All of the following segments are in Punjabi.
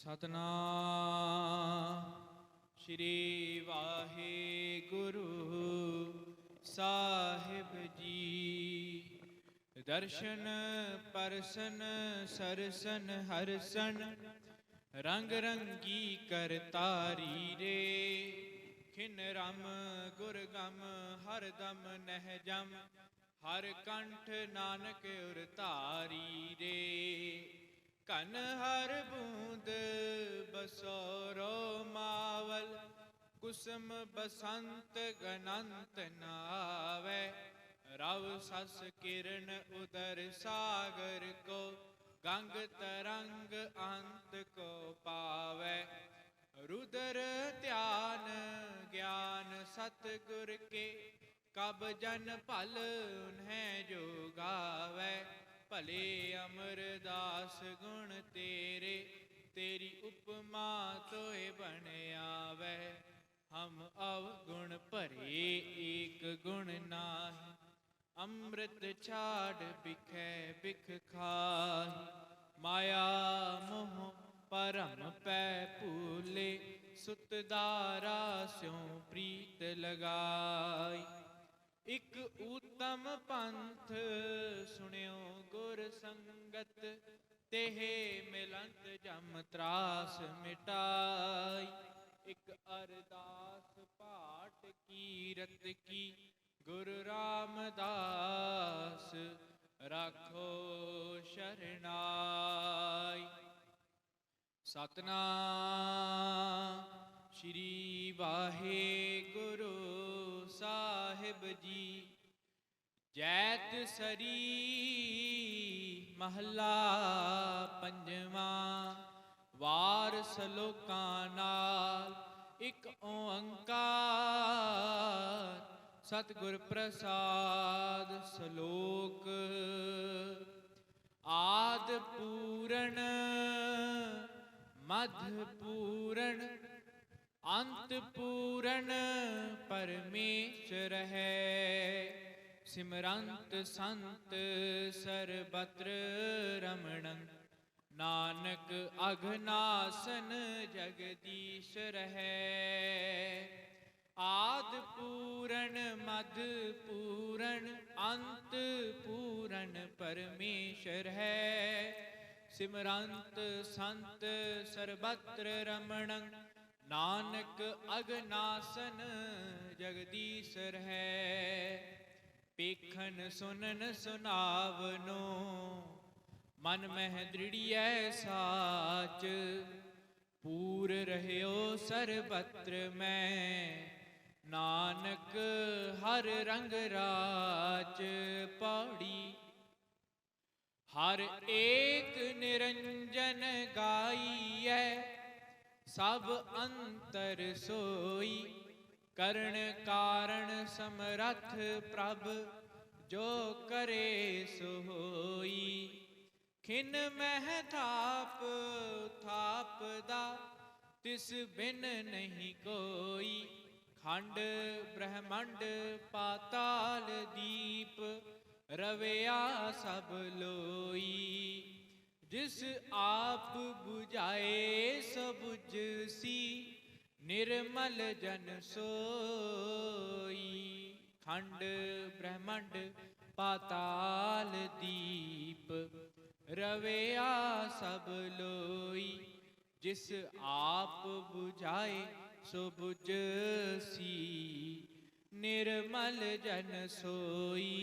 सतनाम श्री वाहेगुरु साहिब जी। दर्शन परसन सरसन हरसन रंग रंगी करतारी रे। खिन रम गुरगम हर दम नहजम हर कंठ नानक उरतारी रे। कन हर बूंद बसोरो मावल कुसुम बसंत गनंत नावे। रव सस किरण उदर सागर को गंग तरंग अंत को पावे। रुदर ध्यान ज्ञान सतगुर के कब जन पल उन्हें जो गावे। भले अमरदास गुण तेरे तेरी उपमा तोय बन आवे। हम अवगुण भरे एक गुण नाहि अमृत छाड़ बिखै बिख खाहि। माया मोह परम पै भूले सुत दारा स्यों प्रीत लगाई। इक उत्तम पंथ सुनियो गुर संगत तेहे मिलंत जम त्रास मिटाई। इक अरदास पाठ कीरत की गुरु रामदास राखो शरणाई। सतनाम श्री वाहेगुरु साहिब जी। जैत सरी महला पंजवा वार सलोकां नाल इक ओंकार सतगुर प्रसाद सलोक। आद पूरण मध्य पूरण अंत पूरण परमेश्वर है। सिमरंत संत सर्वत्र रमणं नानक अघनासन जगदीश्वर है। आद पूरण मध्य पूरण अंत पूरण परमेश्वर है। सिमरंत संत सर्वत्र रमणं नानक अघनासन जगदीश्वर है। पेखन सुनन सुनावनो मन मह दृढ़ियै साच। पूर रहयो सर्वत्र मैं नानक हर रंग राज पौड़ी। हर एक निरंजन गाइए सब अंतर सोई। करण कारण समरथ प्रभ जो करे सो होई। खिन मह थाप थापदा तिस बिन नहीं कोई। खंड ब्रह्मंड पाताल दीप रवैया सब लोई। जिस आप बुझाए सो बुझसी निर्मल जन सोई। खंड ब्रह्मंड पाताल दीप रवैया सब लोई। जिस आप बुझाए सो बुझसी निर्मल जन सोई।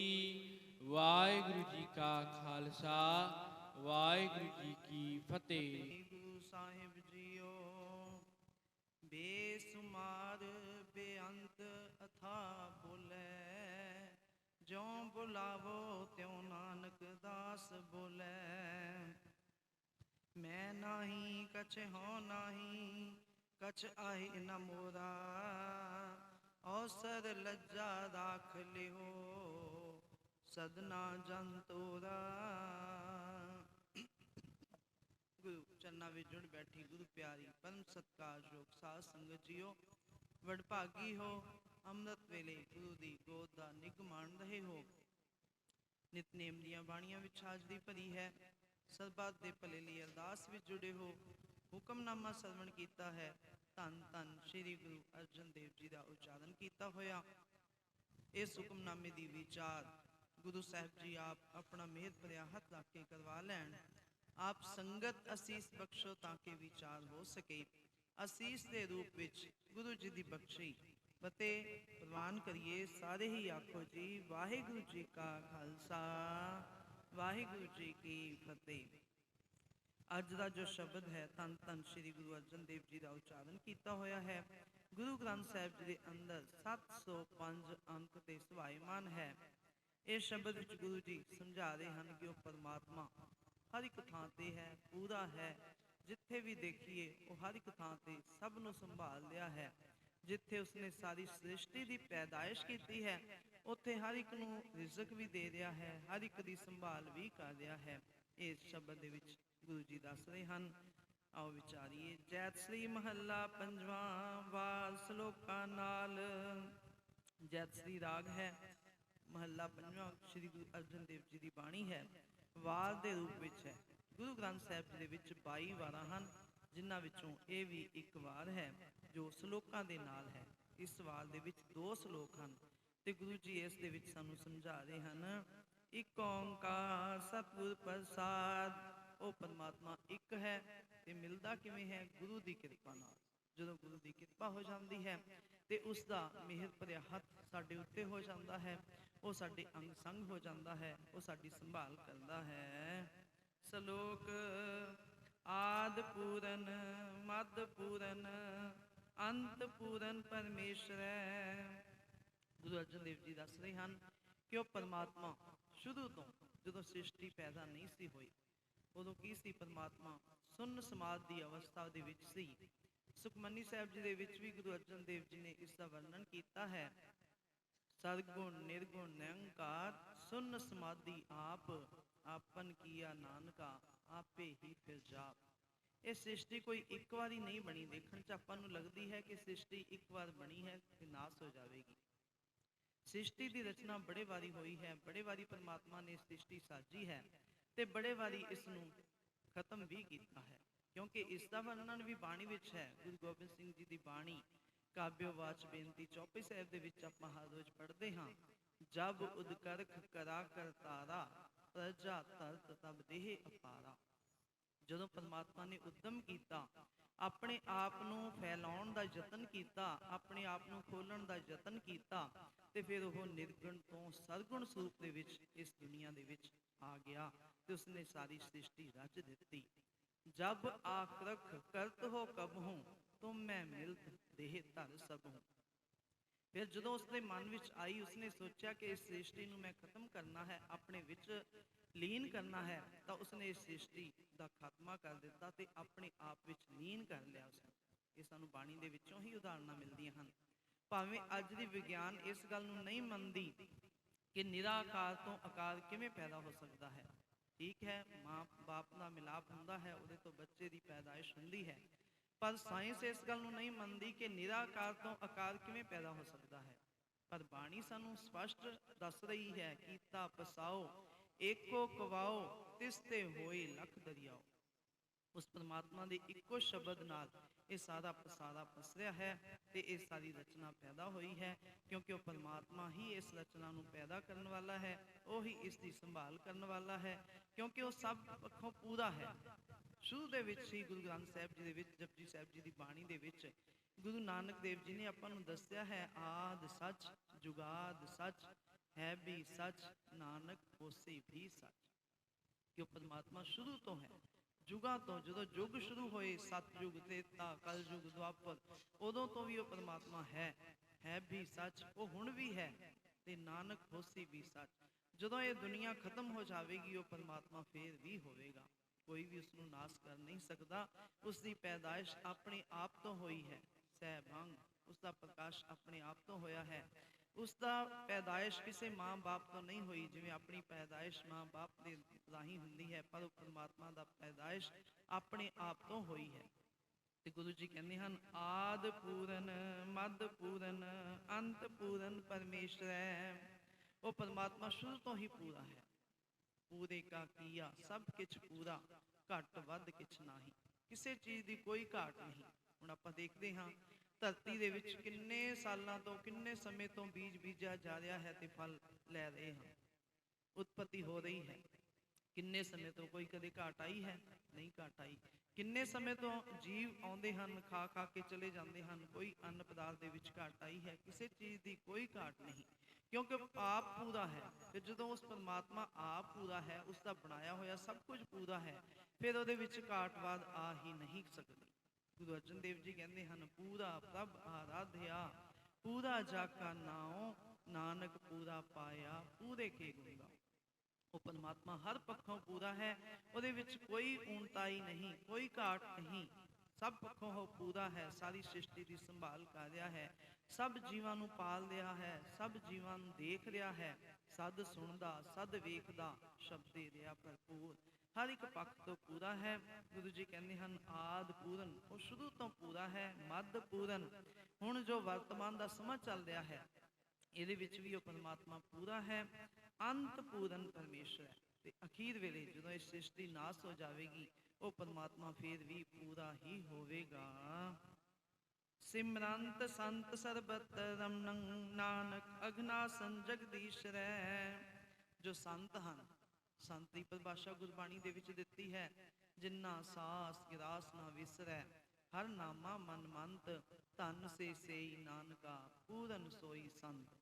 वाहिगुरु जी का खालसा वाहिगुरु जी की फतेह। गुरु साहिब जियो बेसुमार बेअंत अथा बोले। ज्यों बुलावो त्यों नानक दास बोले। मैं नाही कछ हो नाही कछ आहि न मोरा। अवसर लज्जा दाख लिहो सदना जन तोरा। गुरु चरना विच जुड़ बैठी गुरु प्यारी परम सत्कार योग साध संगत जियो। वडभागी हो अमृत वेले गुरु दी गोद दा निग मान रहे हो। नितनेम दियां बाणियां विच हाजरी भरी है। सरबत दे भले लई अरदास विच जुड़े हो। ਹੁਕਮਨਾਮਾ ਸਰਵਣ ਕੀਤਾ ਹੈ। ਧੰਨ ਧੰਨ ਸ੍ਰੀ ਗੁਰੂ ਅਰਜਨ ਦੇਵ ਜੀ ਦਾ ਉਚਾਰਨ ਕੀਤਾ ਹੋਇਆ ਇਸ ਹੁਕਮਨਾਮੇ ਦੀ ਵਿਚਾਰ ਗੁਰੂ ਸਾਹਿਬ ਜੀ ਆਪ ਆਪਣਾ ਮਿਹਰ ਭਰਿਆ ਹੱਥ ਰੱਖ ਕੇ ਕਰਵਾ ਲੈਣ। ਆਪ ਸੰਗਤ ਅਸੀਸ ਬਖਸ਼ੋ ਤਾਂ ਕਿ ਵਿਚਾਰ ਹੋ ਸਕੇ। ਅਸੀਸ ਦੇ ਰੂਪ ਵਿੱਚ ਗੁਰੂ ਜੀ ਦੀ ਬਖਸ਼ੀ ਫਤਿਹ ਪ੍ਰਵਾਨ ਕਰੀਏ। ਸਾਰੇ ਹੀ ਆਖੋ ਜੀ ਵਾਹਿਗੁਰੂ ਜੀ ਕਾ ਖਾਲਸਾ ਵਾਹਿਗੁਰੂ ਜੀ ਕੀ ਫਤਿਹ। ਅੱਜ ਦਾ ਜੋ ਸ਼ਬਦ ਹੈ ਧੰਨ ਧੰਨ ਸ੍ਰੀ ਗੁਰੂ ਅਰਜਨ ਦੇਵ ਜੀ ਦਾ ਉਚਾਰਨ ਕੀਤਾ ਹੋਇਆ ਹੈ। ਗੁਰੂ ਗ੍ਰੰਥ ਸਾਹਿਬ ਜੀ ਦੇ ਅੰਦਰ 705 ਅੰਕ ਤੇ ਸਵਾਈਮਾਨ ਹੈ। ਇਸ ਸ਼ਬਦ ਵਿੱਚ ਗੁਰੂ ਜੀ ਸਮਝਾ ਰਹੇ ਹਨ ਕਿ ਉਹ ਪਰਮਾਤਮਾ ਹਰ ਇੱਕ ਥਾਂ ਤੇ ਹੈ, ਪੂਰਾ ਹੈ। ਜਿੱਥੇ ਵੀ ਦੇਖੀਏ ਉਹ ਹਰ ਇੱਕ ਥਾਂ ਤੇ ਸਭ ਨੂੰ ਸੰਭਾਲ ਲਿਆ ਹੈ। ਜਿੱਥੇ ਉਸਨੇ ਸਾਰੀ ਸ੍ਰਿਸ਼ਟੀ ਦੀ ਪੈਦਾਇਸ਼ ਕੀਤੀ ਹੈ ਉੱਥੇ ਹਰ ਇੱਕ ਨੂੰ ਰਿਜ਼ਕ ਵੀ ਦੇ ਰਿਹਾ ਹੈ, ਹਰ ਇੱਕ ਦੀ ਸੰਭਾਲ ਵੀ ਕਰ ਰਿਹਾ ਹੈ। ਇਸ ਸ਼ਬਦ ਦੇ ਵਿੱਚ ਗੁਰੂ ਜੀ ਦੱਸ ਰਹੇ ਹਨ, ਆਓ ਵਿਚਾਰੀਏ। ਜੈਤ ਸ੍ਰੀ ਮਹੱਲਾ ਪੰਜਵਾਂ ਵਾਰ ਸ਼ਲੋਕਾਂ ਨਾਲ। ਜੈਤ ਸ੍ਰੀ ਰਾਗ ਹੈ, ਮਹੱਲਾ ਪੰਜਵਾਂ ਸ੍ਰੀ ਗੁਰੂ ਅਰਜਨ ਦੇਵ ਜੀ ਦੀ ਬਾਣੀ ਹੈ, ਵਾਰ ਦੇ ਰੂਪ ਵਿੱਚ ਹੈ। ਗੁਰੂ ਗ੍ਰੰਥ ਸਾਹਿਬ ਜੀ ਦੇ ਵਿੱਚ 22 ਵਾਰਾਂ ਹਨ, ਜਿਨ੍ਹਾਂ ਵਿੱਚੋਂ ਇਹ ਵੀ ਇੱਕ ਵਾਰ ਹੈ ਜੋ ਸ਼ਲੋਕਾਂ ਦੇ ਨਾਲ ਹੈ। ਇਸ ਵਾਰ ਦੇ ਵਿੱਚ 2 ਸ਼ਲੋਕ ਹਨ ਤੇ ਗੁਰੂ ਜੀ ਇਸ ਦੇ ਵਿੱਚ ਸਾਨੂੰ ਸਮਝਾ ਰਹੇ ਹਨ, ਇੱਕ ਓਂਕਾਰ ਸਤਿਗੁਰ ਪ੍ਰਸਾਦ। ਉਹ ਪਰਮਾਤਮਾ ਇੱਕ ਹੈ ਤੇ ਮਿਲਦਾ ਕਿਵੇਂ ਹੈ? ਗੁਰੂ ਦੀ ਕਿਰਪਾ ਨਾਲ। ਜਦੋਂ ਗੁਰੂ ਦੀ ਕਿਰਪਾ ਹੋ ਜਾਂਦੀ ਹੈ ਤੇ ਉਸ ਦਾ ਮਿਹਰ ਭਰਿਆ ਹੱਥ ਸਾਡੇ ਉੱਤੇ ਹੋ ਜਾਂਦਾ ਹੈ, ਉਹ ਸਾਡੇ ਅੰਗ ਸੰਗ ਹੋ ਜਾਂਦਾ ਹੈ, ਉਹ ਸਾਡੀ ਸੰਭਾਲ ਕਰਦਾ ਹੈ। ਸ਼ਲੋਕ ਆਦ ਪੂਰਨ ਮਦ ਪੂਰਨ ਅੰਤ ਪੂਰਨ ਪਰਮੇਸ਼ਰੈ। ਗੁਰੂ ਅਰਜਨ ਦੇਵ ਜੀ ਦੱਸ ਰਹੇ ਹਨ ਕਿ ਉਹ ਪਰਮਾਤਮਾ ਸ਼ੁਰੂ ਤੋਂ, ਜਦੋਂ ਸ੍ਰਿਸ਼ਟੀ ਪੈਦਾ ਨਹੀਂ ਸੀ ਹੋਈ, ਉਦੋਂ ਕੀ ਸੀ? ਪਰਮਾਤਮਾ ਸੁੰਨ ਸਮਾਧ ਦੀ ਅਵਸਥਾ ਦੇ ਵਿੱਚ ਸੀ। ਸੁਖਮਨੀ ਸਾਹਿਬ ਜੀ ਦੇ ਵਿੱਚ ਵੀ ਗੁਰੂ ਅਰਜਨ ਦੇਵ ਜੀ ਨੇ ਇਸ ਦਾ ਵਰਣਨ ਕੀਤਾ ਹੈ, ਸਰਗੁਣ ਨਿਰਗੁਣ ਨਿਰੰਕਾਰ ਸੁੰਨ ਸਮਾਧੀ ਆਪ, ਆਪਨ ਕੀਆ ਨਾਨਕਾ ਆਪੇ ਹੀ ਫਿਰ ਜਾਪ। ਇਹ ਸ੍ਰਿਸ਼ਟੀ ਕੋਈ ਇੱਕ ਵਾਰੀ ਨਹੀਂ ਬਣੀ। ਦੇਖਣ 'ਚ ਆਪਾਂ ਨੂੰ ਲੱਗਦੀ ਹੈ ਕਿ ਸ੍ਰਿਸ਼ਟੀ ਇੱਕ ਵਾਰ ਬਣੀ ਹੈ ਤੇ ਨਾਸ ਹੋ ਜਾਵੇਗੀ। ਸ੍ਰਿਸ਼ਟੀ ਦੀ ਰਚਨਾ ਬੜੇ ਵਾਰੀ ਹੋਈ ਹੈ, ਬੜੇ ਵਾਰੀ ਪਰਮਾਤਮਾ ਨੇ ਸ੍ਰਿਸ਼ਟੀ ਸਾਜੀ ਹੈ ਤੇ ਬੜੇ ਵਾਰੀ ਇਸ ਨੂੰ ਖਤਮ ਵੀ ਕੀਤਾ ਹੈ, ਕਿਉਂਕਿ ਇਸ ਦਾ ਵਰਣਨ ਵੀ ਬਾਣੀ ਵਿੱਚ ਹੈ। ਗੁਰੂ ਗੋਬਿੰਦ ਸਿੰਘ ਜੀ ਦੀ ਬਾਣੀ ਕਾਬਿਓ ਵਾਚ ਬੇਨਤੀ ਚੌਪਈ ਸਾਹਿਬ ਦੇ ਵਿੱਚ ਆਪਾਂ ਹਰ ਰੋਜ਼ ਪੜ੍ਹਦੇ ਹਾਂ, ਜਬ ਉਦਕਰਖ ਕਰਾ ਕਰਤਾਰਾ ਪ੍ਰਜਾ ਤਰਤ ਤਬ ਦੇਹ ਅਪਾਰਾ। ਜਦੋਂ ਪਰਮਾਤਮਾ ਨੇ ਉਦਮ ਕੀਤਾ, ਆਪਣੇ ਆਪ ਨੂੰ ਫੈਲਾਉਣ ਦਾ ਯਤਨ ਕੀਤਾ, ਆਪਣੇ ਆਪ ਨੂੰ ਖੋਲਣ ਦਾ ਯਤਨ ਕੀਤਾ ਤੇ ਫਿਰ ਉਹ ਨਿਰਗੁਣ ਤੋਂ ਸਰਗੁਣ ਸਰੂਪ ਦੇ ਵਿੱਚ ਇਸ ਦੁਨੀਆ ਦੇ ਵਿੱਚ ਆ ਗਿਆ ਤੇ ਉਸਨੇ ਸਾਰੀ ਸ੍ਰਿਸ਼ਟੀ ਰਚ ਦਿੱਤੀ। ਜਬ ਆਖਰਖ ਕਰਤ ਹੋ ਕਬਹੂੰ ਤੁਮ ਮੈਂ ਮਿਲਤ ਦੇਹ ਧਰ ਸਭੂੰ। ਫਿਰ ਜਦੋਂ ਉਸਦੇ ਮਨ ਵਿੱਚ ਆਈ, ਉਸਨੇ ਸੋਚਿਆ ਕਿ ਇਸ ਸ੍ਰਿਸ਼ਟੀ ਨੂੰ ਮੈਂ ਖਤਮ ਕਰਨਾ ਹੈ, ਆਪਣੇ ਵਿੱਚ ਲੀਨ ਕਰਨਾ ਹੈ, ਤਾਂ ਉਸਨੇ ਇਸ ਸ੍ਰਿਸ਼ਟੀ ਦਾ ਖਾਤਮਾ ਕਰ ਦਿੱਤਾ ਤੇ ਆਪਣੇ ਆਪ ਵਿੱਚ ਲੀਨ ਕਰ ਲਿਆ ਉਸਨੇ। ਇਹ ਸਾਨੂੰ ਬਾਣੀ ਦੇ ਵਿੱਚੋਂ ਹੀ ਉਦਾਹਰਨਾਂ ਮਿਲਦੀਆਂ ਹਨ। ਭਾਵੇਂ ਅੱਜ ਦੀ ਵਿਗਿਆਨ ਇਸ ਗੱਲ ਨੂੰ ਨਹੀਂ ਮੰਨਦੀ ਕਿ ਨਿਰਾਕਾਰ ਤੋਂ ਆਕਾਰ ਕਿਵੇਂ ਪੈਦਾ ਹੋ ਸਕਦਾ ਹੈ। ਠੀਕ ਹੈ, ਮਾਂ ਬਾਪ ਦਾ ਮਿਲਾਪ ਹੁੰਦਾ ਹੈ, ਉਹਦੇ ਤੋਂ ਬੱਚੇ ਦੀ ਪੈਦਾਇਸ਼ ਹੁੰਦੀ ਹੈ, ਪਰ ਸਾਇੰਸ ਇਸ ਗੱਲ ਨੂੰ ਨਹੀਂ ਮੰਨਦੀ ਕਿ ਨਿਰਾਕਾਰ ਤੋਂ ਆਕਾਰ ਕਿਵੇਂ ਪੈਦਾ ਹੋ ਸਕਦਾ ਹੈ। ਪਰ ਬਾਣੀ ਸਾਨੂੰ ਸਪਸ਼ਟ ਦੱਸ ਰਹੀ ਹੈ, ਕੀਤਾ ਪਸਾਓ ਏਕੋ ਕਵਾਓ ਤਿਸ ਤੇ ਹੋਏ ਲੱਖ ਦਰਿਆਓ। ਉਸ ਪਰਮਾਤਮਾ ਦੇ ਇੱਕੋ ਸ਼ਬਦ ਨਾਲ ਇਹ ਸਾਰਾ ਪਸਾਰਾ ਪਸਰਿਆ ਹੈ ਤੇ ਇਹ ਸਾਰੀ ਰਚਨਾ ਪੈਦਾ ਹੋਈ ਹੈ, ਕਿਉਂਕਿ ਉਹ ਪਰਮਾਤਮਾ ਹੀ ਇਸ ਰਚਨਾ ਨੂੰ ਪੈਦਾ ਕਰਨ ਵਾਲਾ ਹੈ, ਉਹੀ ਇਸ ਦੀ ਸੰਭਾਲ ਕਰਨ ਵਾਲਾ ਹੈ, ਕਿਉਂਕਿ ਉਹ ਸਭ ਪੱਖੋਂ ਪੂਰਾ ਹੈ। ਸ਼ੁਰੂ ਦੇ ਵਿੱਚ ਹੀ ਗੁਰੂ ਗ੍ਰੰਥ ਸਾਹਿਬ ਜੀ ਦੇ ਵਿੱਚ, ਜਪਜੀ ਸਾਹਿਬ ਜੀ ਦੀ ਬਾਣੀ ਦੇ ਵਿੱਚ ਗੁਰੂ ਨਾਨਕ ਦੇਵ ਜੀ ਨੇ ਆਪਾਂ ਨੂੰ ਦੱਸਿਆ ਹੈ, ਆਦ ਸੱਚ ਜੁਗਾਦ ਸੱਚ ਹੈ ਵੀ ਸੱਚ ਨਾਨਕ ਹੋਸੀ ਵੀ ਸੱਚ। ਕਿ ਉਹ ਪਰਮਾਤਮਾ ਸ਼ੁਰੂ ਤੋਂ ਹੈ, ਯੁਗਾਂ ਤੋਂ। ਜਦੋਂ ਯੁੱਗ ਸ਼ੁਰੂ ਹੋਏ, ਸਤਯੁਗ, ਤ੍ਰੇਤਾ, ਕਲਯੁਗ, ਦੁਆਪਰ, ਉਦੋਂ ਤੋਂ ਵੀ ਉਹ ਪਰਮਾਤਮਾ ਹੈ ਵੀ ਸੱਚ, ਉਹ ਹੁਣ ਵੀ ਹੈ ਤੇ ਨਾਨਕ ਹੋਸੀ ਵੀ ਸੱਚ। ਜਦੋਂ ਇਹ ਦੁਨੀਆ ਖਤਮ ਹੋ ਜਾਵੇਗੀ, ਉਹ ਪਰਮਾਤਮਾ ਫੇਰ ਵੀ ਹੋਵੇਗਾ। ਕੋਈ ਵੀ ਉਸ ਨੂੰ ਨਾਸ ਕਰ ਨਹੀਂ ਸਕਦਾ। ਉਸ ਦੀ ਪੈਦਾਇਸ਼ ਆਪਣੇ ਆਪ ਤੋਂ ਹੋਈ ਹੈ, ਸਹਿਬੰਗ, ਉਸ ਦਾ ਪ੍ਰਕਾਸ਼ ਆਪਣੇ ਆਪ ਤੋਂ ਹੋਇਆ ਹੈ। ਉਸ ਦਾ ਪੈਦਾਇਸ਼ ਕਿਸੇ ਮਾਂ ਬਾਪ ਤੋਂ ਨਹੀਂ ਹੋਈ, ਜਿਵੇਂ ਆਪਣੀ ਪੈਦਾਇਸ਼ ਮਾਂ ਬਾਪ ਦੇ ਰਾਹੀਂ ਹੁੰਦੀ ਹੈ, ਪਰ ਉਹ ਪਰਮਾਤਮਾ ਦਾ ਪੈਦਾਇਸ਼ ਆਪਣੇ ਆਪ ਤੋਂ ਹੋਈ ਹੈ। ਤੇ ਗੁਰੂ ਜੀ ਕਹਿੰਦੇ ਹਨ, ਆਦ ਪੂਰਨ ਮਦ ਪੂਰਨ ਅੰਤ ਪੂਰਨ ਪਰਮੇਸ਼ਰੈ। ਉਹ ਪਰਮਾਤਮਾ ਸ਼ੁਰੂ ਤੋਂ ਹੀ ਪੂਰਾ ਹੈ। ਪੂਰੇ ਕਾ ਕੀਆ ਸਭ ਕਿਛ ਪੂਰਾ, ਘੱਟ ਵੱਧ ਕਿਛ ਨਾਹੀ। ਕਿਸੇ ਚੀਜ਼ ਦੀ ਕੋਈ ਘਾਟ ਨਹੀਂ। ਹੁਣ ਆਪਾਂ ਦੇਖਦੇ ਹਾਂ ਧਰਤੀ ਦੇ ਵਿੱਚ ਕਿੰਨੇ ਸਾਲਾਂ ਤੋਂ, ਕਿੰਨੇ ਸਮੇਂ ਤੋਂ ਬੀਜ ਬੀਜਿਆ ਜਾ ਰਿਹਾ ਹੈ ਤੇ ਫਲ ਲੈ ਰਹੇ ਹਾਂ, ਉਤਪਤੀ ਹੋ ਰਹੀ ਹੈ। ਕਿੰਨੇ ਸਮੇਂ ਤੋਂ ਕੋਈ ਕਦੇ ਘਾਟ ਆਈ ਹੈ? ਨਹੀਂ ਘਾਟ ਆਈ। ਕਿੰਨੇ ਸਮੇਂ ਤੋਂ ਜੀਵ ਆਉਂਦੇ ਹਨ, ਖਾ ਖਾ ਕੇ ਚਲੇ ਜਾਂਦੇ ਹਨ, ਕੋਈ ਅੰਨ ਪਦਾਰਥ ਦੇ ਵਿੱਚ ਘਾਟ ਆਈ ਹੈ? ਕਿਸੇ ਚੀਜ਼ ਦੀ ਕੋਈ ਘਾਟ ਨਹੀਂ, ਕਿਉਂਕਿ ਆਪ ਪੂਰਾ ਹੈ। ਫਿਰ ਜਦੋਂ ਉਸ ਪਰਮਾਤਮਾ ਆਪ ਪੂਰਾ ਹੈ, ਉਸ ਦਾ ਬਣਾਇਆ ਹੋਇਆ ਸਭ ਕੁਝ ਪੂਰਾ ਹੈ, ਫਿਰ ਉਹਦੇ ਵਿੱਚ ਘਾਟਵਾਦ ਆ ਹੀ ਨਹੀਂ ਸਕਦੀ। ਗੁਰੂ ਅਰਜਨ ਦੇਵ ਜੀ ਕਹਿੰਦੇ ਹਨ, ਪੂਰਾ ਪ੍ਰਭ ਆਰਾਧਿਆ, ਪੂਰਾ ਜਾ ਕਾ ਨਾਉ, ਨਾਨਕ ਪੂਰਾ ਪਾਇਆ, ਪੂਰੇ ਕੇ ਗੁਣ ਗਾਓ। ਉਹ ਪਰਮਾਤਮਾ ਹਰ ਪੱਖੋਂ ਪੂਰਾ ਹੈ, ਉਹਦੇ ਵਿੱਚ ਕੋਈ ਊਣਤਾਈ ਨਹੀਂ, ਕੋਈ ਘਾਟ ਨਹੀਂ, ਸਭ ਪੱਖੋਂ ਉਹ ਪੂਰਾ ਹੈ। ਸਾਰੀ ਸ੍ਰਿਸ਼ਟੀ ਦੀ ਸੰਭਾਲ ਕਰ ਰਿਹਾ ਹੈ, ਸਭ ਜੀਵਾਂ ਨੂੰ ਪਾਲ ਰਿਹਾ ਹੈ, ਸਭ ਜੀਵਾਂ ਨੂੰ ਦੇਖ ਰਿਹਾ ਹੈ, ਸਦ ਸੁਣਦਾ, ਸਦ ਵੇਖਦਾ, ਸ਼ਬਦ ਦੇ ਰਿਹਾ ਭਰਪੂਰ, ਹਰ ਇੱਕ ਪੱਖ ਤੋਂ ਪੂਰਾ ਹੈ। ਗੁਰੂ ਜੀ ਕਹਿੰਦੇ ਹਨ, ਆਦ ਪੂਰਨ, ਉਹ ਸ਼ੁਰੂ ਤੋਂ ਪੂਰਾ ਹੈ। ਮੱਧ ਪੂਰਨ, ਹੁਣ ਜੋ ਵਰਤਮਾਨ ਦਾ ਸਮਾਂ ਚੱਲ ਰਿਹਾ ਹੈ, ਇਹਦੇ ਵਿੱਚ ਵੀ ਉਹ ਪਰਮਾਤਮਾ ਪੂਰਾ ਹੈ। ਅੰਤ ਪੂਰਨ ਪਰਮੇਸ਼ਰ ਹੈ, ਤੇ ਅਖੀਰ ਵੇਲੇ ਜਦੋਂ ਇਹ ਸ੍ਰਿਸ਼ਟੀ ਨਾਸ ਹੋ ਜਾਵੇਗੀ, ਉਹ ਪਰਮਾਤਮਾ ਫਿਰ ਵੀ ਪੂਰਾ ਹੀ ਹੋਵੇਗਾ। ਸਿਮਰੰਤ ਸੰਤ ਸਰਬਤ ਰਮਨੰ, ਨਾਨਕ ਅਗਨਾਸਨ ਜਗਦੀਸ਼ਰੈ। ਜੋ ਸੰਤ ਹਨ, ਸੰਤ ਦੀ ਪਰਿਭਾਸ਼ਾ ਗੁਰਬਾਣੀ ਦੇ ਵਿੱਚ ਦਿੱਤੀ ਹੈ, ਜਿਨ੍ਹਾਂ ਸਾਸ ਗਿਰਾਸ ਨਾ ਵਿਸਰੈ, ਹਰ ਨਾਮਾ ਮਨ ਮੰਤ, ਧਨ ਸੇ ਸੇਈ ਨਾਨਕਾ, ਪੂਰਨ ਸੋਈ ਸੰਤ।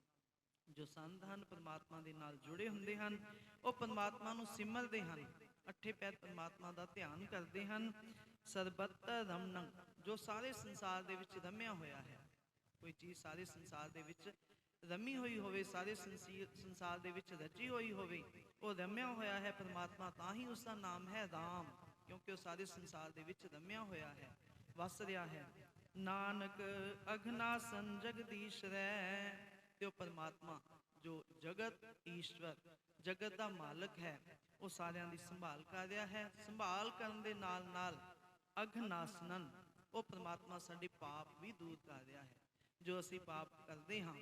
ਜੋ ਸੰਤ ਹਨ, ਪਰਮਾਤਮਾ ਦੇ ਨਾਲ ਜੁੜੇ ਹੁੰਦੇ ਹਨ, ਉਹ ਪਰਮਾਤਮਾ ਨੂੰ ਸਿਮਰਦੇ ਹਨ, ਅੱਠੇ ਪੈਰ ਪਰਮਾਤਮਾ ਦਾ ਧਿਆਨ ਕਰਦੇ ਹਨ। ਸਰਬਤ ਰਮਨੰ, ਜੋ ਸਾਰੇ ਸੰਸਾਰ ਦੇ ਵਿੱਚ ਰਮਿਆ ਹੋਇਆ ਹੈ। ਕੋਈ ਚੀਜ਼ ਸਾਰੇ ਸੰਸਾਰ ਦੇ ਵਿੱਚ ਰਮੀ ਹੋਈ ਹੋਵੇ, ਸਾਰੇ ਸੰਸਾਰ ਦੇ ਵਿੱਚ ਰਚੀ ਹੋਈ ਹੋਵੇ, ਉਹ ਰਮਿਆ ਹੋਇਆ ਹੈ ਪਰਮਾਤਮਾ, ਤਾਂ ਹੀ ਉਸ ਦਾ ਨਾਮ ਹੈ ਰਾਮ, ਕਿਉਂਕਿ ਉਹ ਸਾਰੇ ਸੰਸਾਰ ਦੇ ਵਿੱਚ ਰਮਿਆ ਹੋਇਆ ਹੈ, ਵਸ ਰਿਹਾ ਹੈ। ਨਾਨਕ ਅਗਨਾਸਨ ਜਗਦੀਸ਼ਰੈ, ਤੇ ਉਹ ਪਰਮਾਤਮਾ ਜੋ ਜਗਤ ਈਸ਼ਵਰ, ਜਗਤ ਦਾ ਮਾਲਕ ਹੈ, ਉਹ ਸਾਰਿਆਂ ਦੀ ਸੰਭਾਲ ਕਰ ਰਿਹਾ ਹੈ। ਸੰਭਾਲ ਕਰਨ ਦੇ ਨਾਲ ਨਾਲ ਅਗਨਾਸਨਨ, ਉਹ ਪਰਮਾਤਮਾ ਸਾਡੇ ਪਾਪ ਵੀ ਦੂਰ ਕਰ ਰਿਹਾ ਹੈ। ਜੋ ਅਸੀਂ ਪਾਪ ਕਰਦੇ ਹਾਂ,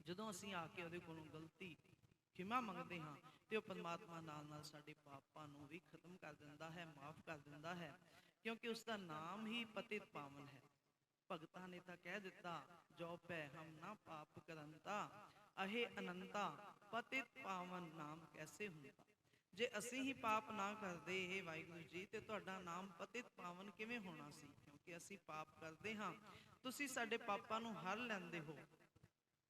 ਜਦੋਂ ਅਸੀਂ ਆ ਕੇ ਉਹਦੇ ਕੋਲੋਂ ਗਲਤੀ ਖਿਮਾ ਮੰਗਦੇ ਹਾਂ, ਤੇ ਉਹ ਪਰਮਾਤਮਾ ਨਾਲ ਨਾਲ ਸਾਡੇ ਪਾਪਾਂ ਨੂੰ ਵੀ ਖਤਮ ਕਰ ਦਿੰਦਾ ਹੈ, ਮਾਫ ਕਰ ਦਿੰਦਾ ਹੈ, ਕਿਉਂਕਿ ਉਸ ਦਾ ਨਾਮ ਹੀ ਪਤਿਤ ਪਾਵਨ ਹੈ। ਭਗਤਾਂ ਨੇ ਤਾਂ ਕਹਿ ਦਿੱਤਾ, ਜੋ ਪੈ ਹਮ ਨਾ ਪਾਪ ਕਰੰਤਾ, ਅਹੇ ਅਨੰਤਾ, ਪਤਿਤ ਪਾਵਨ ਨਾਮ ਕੈਸੇ ਹੁੰਦਾ। ਜੇ ਅਸੀਂ ਹੀ ਪਾਪ ਨਾ ਕਰਦੇ, ਇਹ ਵਾਹਿਗੁਰੂ ਜੀ, ਤੇ ਤੁਹਾਡਾ ਨਾਮ ਪਤਿਤ ਪਾਵਨ ਕਿਵੇਂ ਹੋਣਾ ਸੀ? ਕਿਉਂਕਿ ਅਸੀਂ ਪਾਪ ਕਰਦੇ ਹਾਂ, ਤੁਸੀਂ ਸਾਡੇ ਪਾਪਾਂ ਨੂੰ ਹਰ ਲੈਂਦੇ ਹੋ,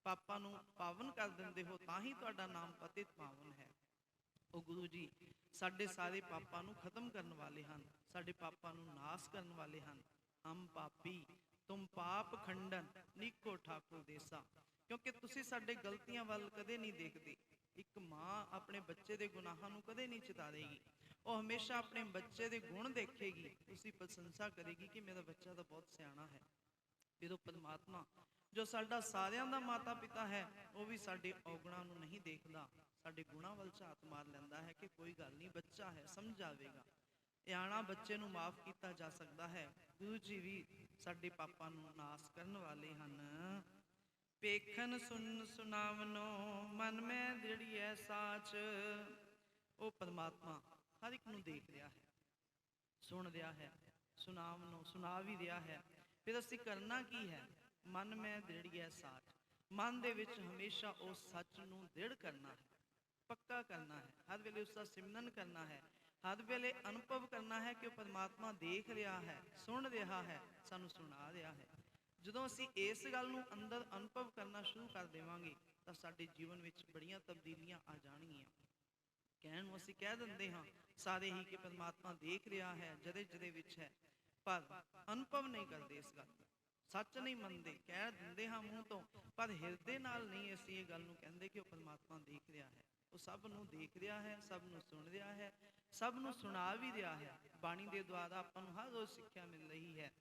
ਪਾਪਾਂ ਨੂੰ ਪਾਵਨ ਕਰ ਦਿੰਦੇ ਹੋ, ਤਾਂ ਹੀ ਤੁਹਾਡਾ ਨਾਮ ਪਤਿਤ ਪਾਵਨ ਹੈ। ਉਹ ਗੁਰੂ ਜੀ ਸਾਡੇ ਸਾਰੇ ਪਾਪਾਂ ਨੂੰ ਖਤਮ ਕਰਨ ਵਾਲੇ ਹਨ, ਸਾਡੇ ਪਾਪਾਂ ਨੂੰ ਨਾਸ ਕਰਨ ਵਾਲੇ ਹਨ। ਹਮ ਪਾਪੀ ਤੁਮ ਪਾਪ ਖੰਡਨ, ਨੀਕੋ ਠਾਕੁਰ ਦੇਸਾ, ਕਿਉਂਕਿ ਤੁਸੀਂ ਸਾਡੇ ਗਲਤੀਆਂ ਵੱਲ ਕਦੇ ਨਹੀਂ ਦੇਖਦੇ। ਇੱਕ ਮਾਂ ਆਪਣੇ ਬੱਚੇ ਦੇ ਗੁਨਾਹਾਂ ਨੂੰ ਕਦੇ ਨਹੀਂ ਚਿਤਾਰੇਗੀ, ਉਹ ਹਮੇਸ਼ਾ ਆਪਣੇ ਬੱਚੇ ਦੇ ਗੁਣ ਦੇਖੇਗੀ, ਉਸਦੀ ਪ੍ਰਸ਼ੰਸਾ ਕਰੇਗੀ ਕਿ ਮੇਰਾ ਬੱਚਾ ਤਾਂ ਬਹੁਤ ਸਿਆਣਾ ਹੈ। ਫਿਰ ਉਹ ਪਰਮਾਤਮਾ ਜੋ ਸਾਡਾ ਸਾਰਿਆਂ ਦਾ ਮਾਤਾ ਪਿਤਾ ਹੈ, ਉਹ ਵੀ ਸਾਡੇ ਔਗੁਣਾਂ ਨੂੰ ਨਹੀਂ ਦੇਖਦਾ, ਸਾਡੇ ਗੁਣਾਂ ਵੱਲ ਝਾਤ ਮਾਰ ਲੈਂਦਾ ਹੈ ਕਿ ਕੋਈ ਗੱਲ ਨਹੀਂ, ਬੱਚਾ ਹੈ, ਸਮਝ ਜਾਵੇਗਾ। ਇਆਣਾ ਬੱਚੇ ਨੂੰ ਮਾਫ ਕੀਤਾ ਜਾ ਸਕਦਾ ਹੈ। ਗੁਰੂ ਜੀ ਵੀ ਸਾਡੇ ਪਾਪਾਂ ਨੂੰ ਨਾਸ ਕਰਨ ਵਾਲੇ ਹਨ। ਪੇਖਨ ਸੁਨ ਸੁਨਾਵਨੋ, ਮਨ ਮੈਂ ਦ੍ਰਿੜੀਐ ਸਾਚ। ਉਹ ਪਰਮਾਤਮਾ ਹਰ ਇੱਕ ਨੂੰ ਦੇਖ ਰਿਹਾ ਹੈ, ਸੁਣ ਰਿਹਾ ਹੈ, ਸੁਨਾਵਨੋ, ਸੁਣਾ ਵੀ ਰਿਹਾ ਹੈ। ਫਿਰ ਅਸੀਂ ਕਰਨਾ ਕੀ ਹੈ? ਮਨ ਮੈਂ ਦ੍ਰਿੜੀਐ ਸਾਚ, ਮਨ ਦੇ ਵਿੱਚ ਹਮੇਸ਼ਾ ਉਸ ਸੱਚ ਨੂੰ ਦ੍ਰਿੜ ਕਰਨਾ ਹੈ, ਪੱਕਾ ਕਰਨਾ ਹੈ, ਹਰ ਵੇਲੇ ਉਸ ਦਾ ਸਿਮਰਨ ਕਰਨਾ ਹੈ, ਹਰ ਵੇਲੇ ਅਨੁਭਵ ਕਰਨਾ ਹੈ ਕਿ ਉਹ ਪਰਮਾਤਮਾ ਦੇਖ ਰਿਹਾ ਹੈ, ਸੁਣ ਰਿਹਾ ਹੈ, ਸਾਨੂੰ ਸੁਣਾ ਰਿਹਾ ਹੈ। ਜਦੋਂ ਅਸੀਂ ਇਸ ਗੱਲ ਨੂੰ ਅੰਦਰ ਅਨੁਭਵ ਕਰਨਾ ਸ਼ੁਰੂ ਕਰ ਦੇਵਾਂਗੇ, ਤਾਂ ਸਾਡੇ ਜੀਵਨ ਵਿੱਚ ਬੜੀਆਂ ਤਬਦੀਲੀਆਂ ਆ ਜਾਣਗੀਆਂ। ਕਹਿਣ ਨੂੰ ਅਸੀਂ ਕਹਿ ਦਿੰਦੇ ਹਾਂ ਸਾਰੇ ਹੀ ਕਿ ਪਰਮਾਤਮਾ ਦੇਖ ਰਿਹਾ ਹੈ, ਜਦੇ ਜਦੇ ਵਿੱਚ ਹੈ, ਪਰ ਅਨੁਭਵ ਨਹੀਂ ਕਰਦੇ ਇਸ ਗੱਲ ਦਾ, ਸੱਚ ਨਹੀਂ ਮੰਨਦੇ। ਕਹਿ ਦਿੰਦੇ ਹਾਂ ਮੂੰਹ ਤੋਂ, ਪਰ ਹਿਰਦੇ ਨਾਲ ਨਹੀਂ ਅਸੀਂ ਇਹ ਗੱਲ ਨੂੰ ਕਹਿੰਦੇ ਕਿ ਉਹ ਪਰਮਾਤਮਾ ਦੇਖ ਰਿਹਾ ਹੈ। ਉਹ ਸਭ ਨੂੰ ਦੇਖ ਰਿਹਾ ਹੈ, ਸਭ ਨੂੰ ਸੁਣ ਰਿਹਾ ਹੈ, ਸਭ ਨੂੰ ਸੁਣਾ ਵੀ ਰਿਹਾ ਹੈ। ਬਾਣੀ ਦੇ ਦੁਆਰਾ ਆਪਾਂ ਨੂੰ ਹਰ ਰੋਜ਼ ਸਿੱਖਿਆ ਮਿਲ ਰਹੀ ਹੈ।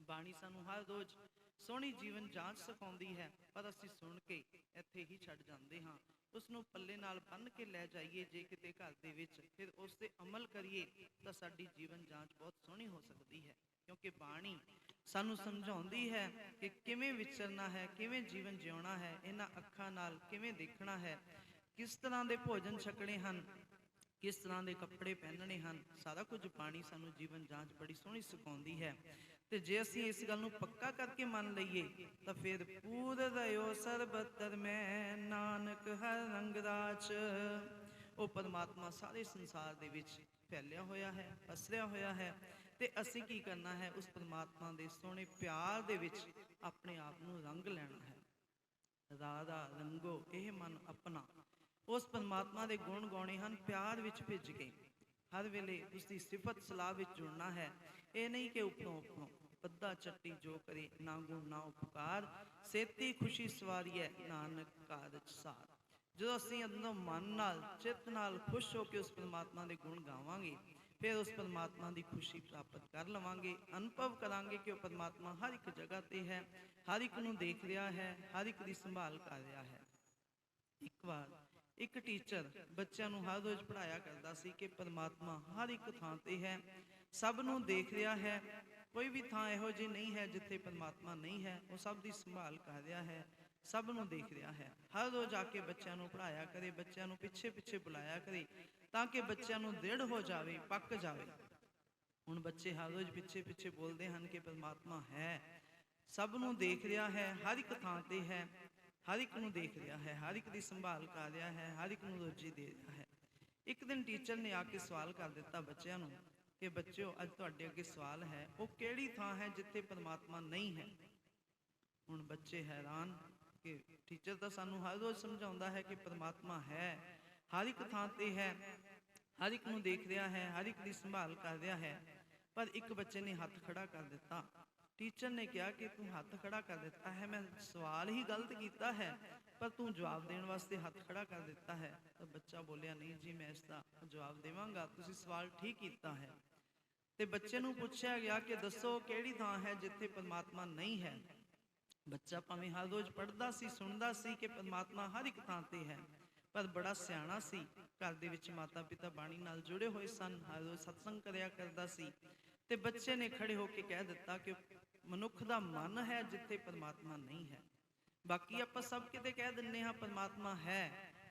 ਬਾਣੀ ਸਾਨੂੰ ਹਰ ਰੋਜ਼ ਸੋਹਣੀ ਜੀਵਨ ਜਾਂਚ ਸਿਖਾਉਂਦੀ ਹੈ, ਪਰ ਅਸੀਂ ਸੁਣ ਕੇ ਇੱਥੇ ਹੀ ਛੱਡ ਜਾਂਦੇ ਹਾਂ। ਉਸ ਨੂੰ ਪੱਲੇ ਨਾਲ ਬੰਨ੍ਹ ਕੇ ਲੈ ਜਾਈਏ ਜੇ ਕਿਤੇ ਘਰ ਦੇ ਵਿੱਚ, ਫਿਰ ਉਸ 'ਤੇ ਅਮਲ ਕਰੀਏ, ਤਾਂ ਸਾਡੀ ਜੀਵਨ ਜਾਂਚ ਬਹੁਤ ਸੋਹਣੀ ਹੋ ਸਕਦੀ ਹੈ। ਕਿਉਂਕਿ ਬਾਣੀ ਸਾਨੂੰ ਸਮਝਾਉਂਦੀ ਹੈ ਕਿ ਕਿਵੇਂ ਵਿਚਰਨਾ ਹੈ, ਕਿਵੇਂ ਜੀਵਨ ਜਿਉਣਾ ਹੈ, ਇਹਨਾਂ ਅੱਖਾਂ ਨਾਲ ਕਿਵੇਂ ਦੇਖਣਾ ਹੈ, ਕਿਸ ਤਰ੍ਹਾਂ ਦੇ ਭੋਜਨ ਛਕਣੇ ਹਨ, किस तरह के कपड़े पहनने हैं, सारा कुछ बाणी सानू जीवन जांच बड़ी सोहनी सिखाउंदी है। तो जे असीं इस गल नूं पक्का करके मान लईए तो फिर पूर रहो सरबतर में नानक हर रंग राच। वो परमात्मा सारे संसार दे विच फैलिया होया है, पसरिया होया है। ते असीं की करना है, उस परमात्मा दे सोहणे प्यार दे विच अपने आप नूं रंग लैना है। राधा रंगो यह मन अपना, उस परमात्मा के गुण गाने हैं प्यार विच भिज के, हर वेले उसकी सिफत सलाह विच जुड़ना है। ये नहीं कि उपरों उपरों बद्दा चट्टी जो करे ना गुण ना उपकार, सेती खुशी सवारी है नानक कारज सार। जो असीं अंदरों मन नाल चित्त नाल खुश होकर उस परमात्मा के गुण गावांगे, फिर उस परमात्मा की खुशी प्राप्त कर लवांगे। अनुभव करांगे कि वह परमात्मा हर एक जगह ते है, हर एक नूं देख रहा है, हर एक की संभाल कर रहा है। एक बार एक टीचर बच्चों नूं हर रोज़ पढ़ाया करता सी कि परमात्मा हर एक थां ते है, सब नूं देख रहा है। कोई भी थां इहो जी नहीं है जिथे परमात्मा नहीं है, वो सब की संभाल कर रहा है, सब नूं देख रहा है। हर रोज़ आके बच्चों नूं पढ़ाया करे, बच्चों नूं पिछे पिछे बुलाया करे ताकि बच्चों नूं दृढ़ हो जाए, पक जाए। हुण बच्चे हर रोज़ पिछे पिछे बोलते हैं कि परमात्मा है, सब नूं देख रहा है, हर एक थां ते है, हर एक नूं देख रहा है, हर एक की संभाल कर रहा है, हर एक नूं रोजी दे रहा है। एक दिन टीचर ने आके सवाल कर दिता बच्चों नूं कि बच्चों अज तुहाडे अगे सवाल है, वो किहड़ी थां है जिथे परमात्मा नहीं है। हुण बच्चे हैरान कि टीचर तो सानू हर रोज़ समझाउंदा है कि परमात्मा है, हर एक थां ते है, हर एक नूं देख रहा है, हर एक की संभाल कर रहा है। पर एक बच्चे ने हथ खड़ा कर दिता। टीचर ने कहा कि तू हथ खड़ा कर दिता है, मैं सवाल ही गलत किया है पर तू जवाब देने वास्ते हथ खड़ा कर दिता है। तो बच्चा बोलिया नहीं जी मैं इसका जवाब देवांगा, तुसीं सवाल ठीक किया है। तो बच्चे नूं पूछा गया कि दसो किहड़ी थां है जिथे परमात्मा नहीं है। बच्चा भावें हर रोज़ पढ़ता सी, सुनता सी कि परमात्मा हर एक थां ते है, पर बड़ा सियाणा सी। घर दे विच माता पिता बाणी नाल जुड़े हुए सन, हर रोज़ सत्संग करया करदा सी। ते बच्चे ने खड़े होकर कह दिता कि मनुख दा मन है जिथे परमात्मा नहीं है। बाकी आपां सब किते कह दिंदे हां परमात्मा है,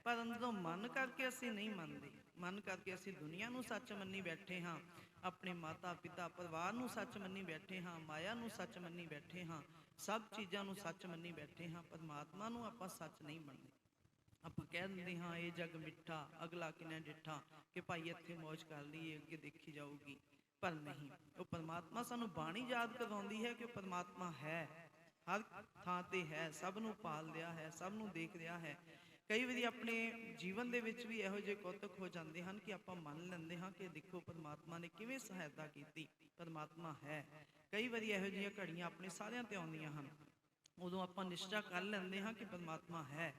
पर अंदरों मन करके असीं नहीं मनदे। मन करके असीं दुनिया नूं सच मन्नी बैठे हाँ, अपने माता पिता परिवार नूं सच मन्नी बैठे हाँ, माया नूं सच मन्नी बैठे हाँ, सब चीज़ां नूं सच मन्नी बैठे हाँ, परमात्मा नूं आपां सच नहीं मनदे। आपां कह दिंदे हाँ ये जग मिठा अगला किने डिठा, कि भाई इत्थे मौज कर लईए अगे देखी जाऊगी। पर नहीं, वो परमात्मा सानू बाणी याद करवाउंदी है कि वो परमात्मा है, हर थां ते है, सब नूं पाल रहा है, सब नूं देख रहा है। कई बारी अपने जीवन दे विच भी इहो जिहे कौतक हो जाते हैं कि आपां मन लैंदे हाँ कि देखो परमात्मा ने किवें सहायता कीती, परमात्मा है। कई बारी इहो जिहियां घड़ियां अपने सारिਆਂ ते आउंदियां हन, उदों आपां निश्चा कर लैंदे हाँ कि परमात्मा है।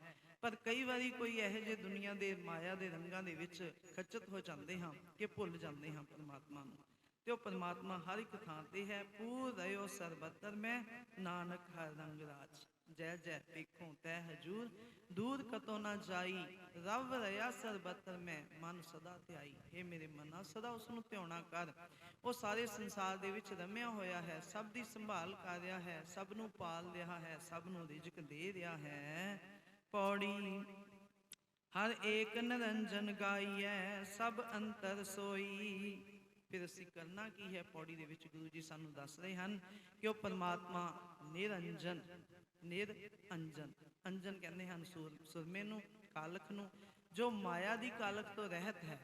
पर कई बारी कोई इहो जिहे दुनिया दे माया दे रंगां दे विच खचत हो जाते हाँ कि भुल जाते हाँ परमात्मा नूं। ते परमात्मा हर एक थां ते है। पूर रहो सरबतर में नानक हर रंग राज, जय जय पेखों तय हजूर, दूर कतो ना जाई, रव रहा सरबतर में मन सदा ध्याई। हे मेरे मना सदा उसनूं ध्याना कर, वो सारे संसार दे विच रमिया होया है, सब दी संभाल कर रहा है, सब नूं पाल रहा है, सब नूं रिजक दे रहा है। पौड़ी हर एक निरंजन गाईए सब अंतर सोई। फिर असीं करना की है, पौड़ी दे विच गुरु जी सानू दस रहे हैं कि वह परमात्मा निरंजन, निरंजन, अंजन कहते हैं सुरमे नूं, कालख नूं, जो माया दी कालख तो रहत है,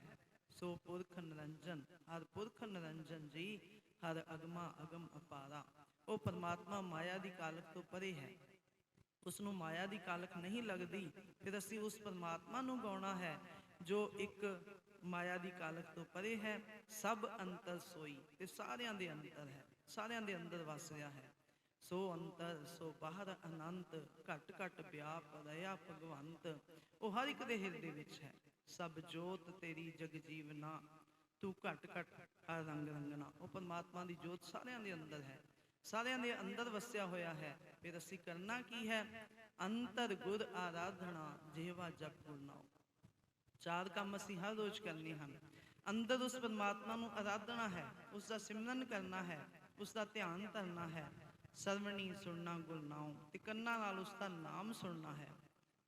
सो पुरख निरंजन, हर पुरख निरंजन जी, हर अगमा अगम अपारा। वो परमात्मा माया दी कालख तो परे है, उसनूं माया दी कालख नहीं लगती। फिर असीं उस परमात्मा नूं गाउणा है जो एक माया दी कालख तो परे है, सब अंतर सोई, ते सारियां दे अंतर है, सारियां दे अंदर वस रहा है। सो अंतर सो बाहर अनंत, घट घट व्याप रहा भगवंत, वो हर एक दे हिरदे विच है। सब जोत तेरी जग जीवना, तू घट घट हर रंग रंगना। वो परमात्मा की जोत सारियां दे अंदर है, सारियां दे अंदर वसिया होया है। फिर असीं करना की है, अंतर गुर आराधना, जेवा जप गुर नाम। चार काम असीं हर रोज़ करने हैं। अंदर उस परमात्मा नूं आराधना है, उसका सिमरन करना है, उसका ध्यान धरना है, सरवणी सुनना गुर नाम, ते कन्नां नाल उसका नाम सुनना है।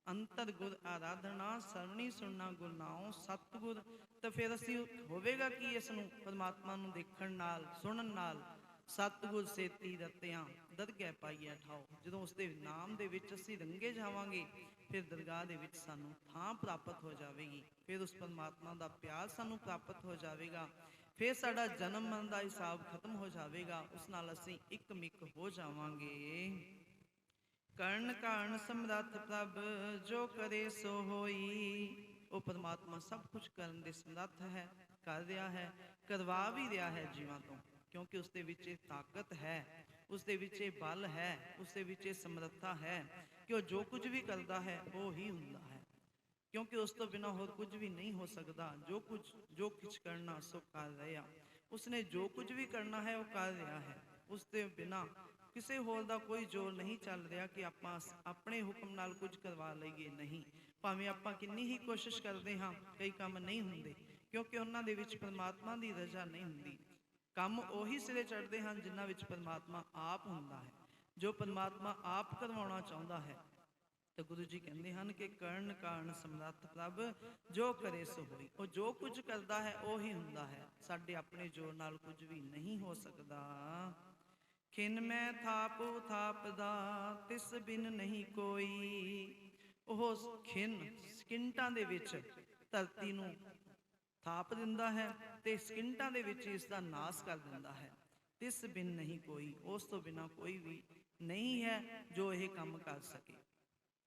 ਅੰਤਰ ਗੁਰ ਆਰਾਧਨਾ, ਸਰਵਣੀ ਸੁਣਨਾ ਗੁਰ ਨਾਉ ਸਤਿਗੁਰ। ਤਾਂ ਫਿਰ ਅਸੀਂ ਹੋਵੇਗਾ ਕਿ ਇਸ ਨੂੰ ਪਰਮਾਤਮਾ ਨੂੰ ਦੇਖਣ ਨਾਲ, ਸੁਣਨ ਨਾਲ, ਸਤਿਗੁਰ ਸੇਤੀ ਰਤਿਆਂ ਦਰਗਹਿ ਪਾਈਐ ਠਾਓ। ਜਦੋਂ ਉਸ ਦੇ ਨਾਮ ਦੇ ਵਿੱਚ ਅਸੀਂ ਰੰਗੇ ਜਾਵਾਂਗੇ, ਫਿਰ ਦਰਗਾਹ ਦੇ ਵਿੱਚ ਸਾਨੂੰ ਥਾਂ ਪ੍ਰਾਪਤ ਹੋ ਜਾਵੇਗੀ। ਫਿਰ ਉਸ ਪਰਮਾਤਮਾ ਦਾ ਪਿਆਰ ਸਾਨੂੰ ਪ੍ਰਾਪਤ ਹੋ ਜਾਵੇਗਾ। ਫਿਰ ਸਾਡਾ ਜਨਮ ਮਰਨ ਦਾ ਹਿਸਾਬ ਖਤਮ ਹੋ ਜਾਵੇਗਾ। ਉਸ ਨਾਲ ਅਸੀਂ ਇੱਕ ਮਿੱਕ ਹੋ ਜਾਵਾਂਗੇ। ਕਰਨ ਕਾਰਨ ਸਮਰੱਥ ਪ੍ਰਭ ਜੋ ਕਰੇ ਸੋ ਹੋਈ। ਉਹ ਪਰਮਾਤਮਾ ਸਭ ਕੁਝ ਕਰਨ ਦੇ ਸਮਰੱਥ ਹੈ, ਕਰ ਰਿਹਾ ਹੈ, ਕਰਵਾ ਵੀ ਰਿਹਾ ਹੈ ਜੀਵਾਂ ਤੋਂ, ਕਿਉਂਕਿ ਉਸ ਦੇ ਵਿੱਚ ਇਹ ਤਾਕਤ ਹੈ, ਉਸ ਦੇ ਵਿੱਚ ਇਹ ਬਲ ਹੈ, ਉਸ ਦੇ ਵਿੱਚ ਇਹ ਸਮਰੱਥਾ ਹੈ ਕਿ ਉਹ ਜੋ ਕੁਝ ਵੀ ਕਰਦਾ ਹੈ ਉਹ ਹੀ ਹੁੰਦਾ ਹੈ, ਕਿਉਂਕਿ ਉਸ ਤੋਂ ਬਿਨਾਂ ਹੋਰ ਕੁਝ ਵੀ ਨਹੀਂ ਹੋ ਸਕਦਾ। ਜੋ ਕੁਝ ਕਰਨਾ ਸੋ ਕਰ ਰਿਹਾ। ਉਸਨੇ ਜੋ ਕੁਝ ਵੀ ਕਰਨਾ ਹੈ ਉਹ ਕਰ ਰਿਹਾ ਹੈ। ਉਸ ਦੇ ਬਿਨਾਂ ਕਿਸੇ ਹੋਰ ਦਾ ਕੋਈ ਜ਼ੋਰ ਨਹੀਂ ਚੱਲ ਰਿਹਾ ਕਿ ਆਪਾਂ ਆਪਣੇ ਹੁਕਮ ਨਾਲ ਕੁਝ ਕਰਵਾ ਲਈਏ। ਨਹੀਂ, ਭਾਵੇਂ ਆਪਾਂ ਕਿੰਨੀ ਹੀ ਕੋਸ਼ਿਸ਼ ਕਰਦੇ ਹਾਂ, ਕਈ ਕੰਮ ਨਹੀਂ ਹੁੰਦੇ, ਕਿਉਂਕਿ ਉਹਨਾਂ ਦੇ ਵਿੱਚ ਪਰਮਾਤਮਾ ਦੀ ਰਜ਼ਾ ਨਹੀਂ ਹੁੰਦੀ। ਕੰਮ ਉਹੀ ਸਿਰੇ ਚੜ੍ਹਦੇ ਹਨ ਜਿਨ੍ਹਾਂ ਵਿੱਚ ਪਰਮਾਤਮਾ ਆਪ ਹੁੰਦਾ ਹੈ। ਜੋ ਪਰਮਾਤਮਾ ਆਪ ਕਰਵਾਉਣਾ ਚਾਹੁੰਦਾ ਹੈ, ਤਾਂ ਗੁਰੂ ਜੀ ਕਹਿੰਦੇ ਹਨ ਕਿ ਕਰਨ ਕਾਰਨ ਸਮਰੱਥ ਪ੍ਰਭ ਜੋ ਕਰੇ ਸੋ ਹੋਈ। ਉਹ ਜੋ ਕੁਝ ਕਰਦਾ ਹੈ ਉਹ ਹੀ ਹੁੰਦਾ ਹੈ। ਸਾਡੇ ਆਪਣੇ ਜ਼ੋਰ ਨਾਲ ਕੁਝ ਵੀ ਨਹੀਂ ਹੋ ਸਕਦਾ। ਖਿਨ ਮੈਂ ਥਾਪ ਥਾਪਦਾ ਤਿਸ ਬਿਨ ਨਹੀਂ ਕੋਈ। ਉਹ ਖਿਨ ਸਕਿੰਟਾਂ ਦੇ ਵਿੱਚ ਧਰਤੀ ਨੂੰ ਥਾਪ ਦਿੰਦਾ ਹੈ ਤੇ ਸਕਿੰਟਾਂ ਦੇ ਵਿੱਚ ਇਸ ਦਾ ਨਾਸ ਕਰ ਦਿੰਦਾ ਹੈ। ਤਿਸ ਬਿਨ ਨਹੀਂ ਕੋਈ, ਉਸ ਤੋਂ ਬਿਨਾਂ ਕੋਈ ਵੀ ਨਹੀਂ ਹੈ ਜੋ ਇਹ ਕੰਮ ਕਰ ਸਕੇ।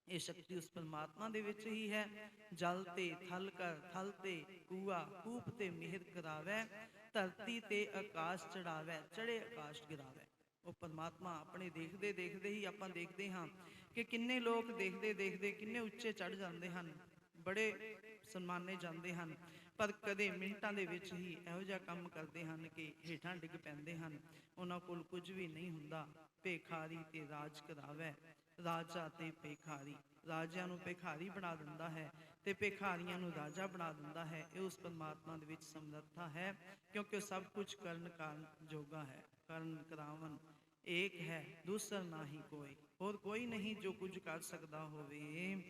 ਇਹ ਸ਼ਕਤੀ ਉਸ ਪਰਮਾਤਮਾ ਦੇ ਵਿੱਚ ਹੀ ਹੈ। ਜਲ ਤੇ ਥਲ ਕਰ, ਥਲ ਤੇ ਕੂਆ, ਕੂਪ ਤੇ ਮਿਹਰ ਕਰਾਵੈ, ਧਰਤੀ ਤੇ ਆਕਾਸ਼ ਚੜਾਵੈ, ਚੜੇ ਆਕਾਸ਼ ਗਿਰਾਵੈ। ਉਹ ਪਰਮਾਤਮਾ ਆਪਣੇ ਦੇਖਦੇ ਦੇਖਦੇ ਹੀ ਆਪਾਂ ਦੇਖਦੇ ਹਾਂ ਕਿ ਕਿੰਨੇ ਲੋਕ ਦੇਖਦੇ ਦੇਖਦੇ ਕਿੰਨੇ ਉੱਚੇ ਚੜ ਜਾਂਦੇ ਹਨ, ਬੜੇ ਸਨਮਾਨੇ ਜਾਂਦੇ ਹਨ, ਪਰ ਕਦੇ ਮਿੰਟਾਂ ਦੇ ਵਿੱਚ ਹੀ ਇਹੋ ਜਿਹਾ ਕੰਮ ਕਰਦੇ ਹਨ ਕਿ ਹੇਠਾਂ ਡਿੱਗ ਪੈਂਦੇ ਹਨ। ਉਹਨਾਂ ਕੋਲ ਕੁਝ ਵੀ ਨਹੀਂ ਹੁੰਦਾ। ਭੇਖਾਰੀ ਤੇ ਰਾਜ ਕਰਾਵੈ, ਰਾਜਾ ਤੇ ਭੇਖਾਰੀ। ਰਾਜਿਆਂ ਨੂੰ ਭੇਖਾਰੀ ਬਣਾ ਦਿੰਦਾ ਹੈ ਤੇ ਭੇਖਾਰੀਆਂ ਨੂੰ ਰਾਜਾ ਬਣਾ ਦਿੰਦਾ ਹੈ। ਇਹ ਉਸ ਪਰਮਾਤਮਾ ਦੇ ਵਿੱਚ ਸਮਰੱਥਾ ਹੈ, ਕਿਉਂਕਿ ਉਹ ਸਭ ਕੁਝ ਕਰਨ ਕਾਰਨ ਜੋਗਾ ਹੈ। ਕਰਨ ਕਰਾਵਨ ਏਕ ਹੈ, ਦੂਸਰ ਨਾਹੀ ਕੋਈ। ਹੋਰ ਕੋਈ ਨਹੀਂ ਜੋ ਕੁਝ ਕਰ ਸਕਦਾ ਹੋਵੇ।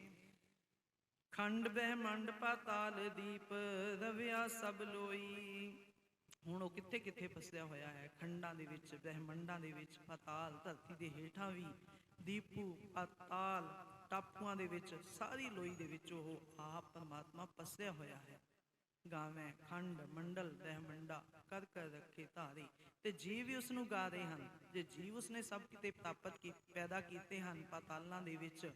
ਖੰਡ ਬ੍ਰਹਿਮੰਡ ਪਾਤਾਲ ਦੀਪ ਰਵਿਆ ਸਭ ਲੋਈ। ਹੁਣ ਉਹ ਕਿੱਥੇ ਕਿੱਥੇ ਫਸਿਆ ਹੋਇਆ ਹੈ, ਖੰਡਾਂ ਦੇ ਵਿੱਚ, ਬ੍ਰਹਿਮੰਡਾਂ ਦੇ ਵਿੱਚ, ਪਾਤਾਲ ਧਰਤੀ ਦੇ ਹੇਠਾਂ ਵੀ, ਦੀਪੂ ਪਾਤਾਲ ਟਾਪੂਆਂ ਦੇ ਵਿੱਚ, ਸਾਰੀ ਲੋਈ ਦੇ ਵਿੱਚ ਉਹ ਆਪ ਪਰਮਾਤਮਾ ਫਸਿਆ ਹੋਇਆ ਹੈ। ਗਾਵੇਂ ਖੰਡ ਮੰਡਲ ਬ੍ਰਹਿਮੰਡਾ ਕਰ ਕਰ ਰੱਖੇ ਧਾਰੇ। ਤੇ ਜੀਵ ਵੀ ਉਸ ਨੂੰ ਗਾ ਰਹੇ ਹਨ। ਜੇ ਜੀਵ ਉਸਨੇ ਸਭ ਕਿਤੇ ਪੈਦਾ ਕੀਤੇ ਹਨ, ਪਾਤਾਲਾਂ ਦੇ ਵਿੱਚ,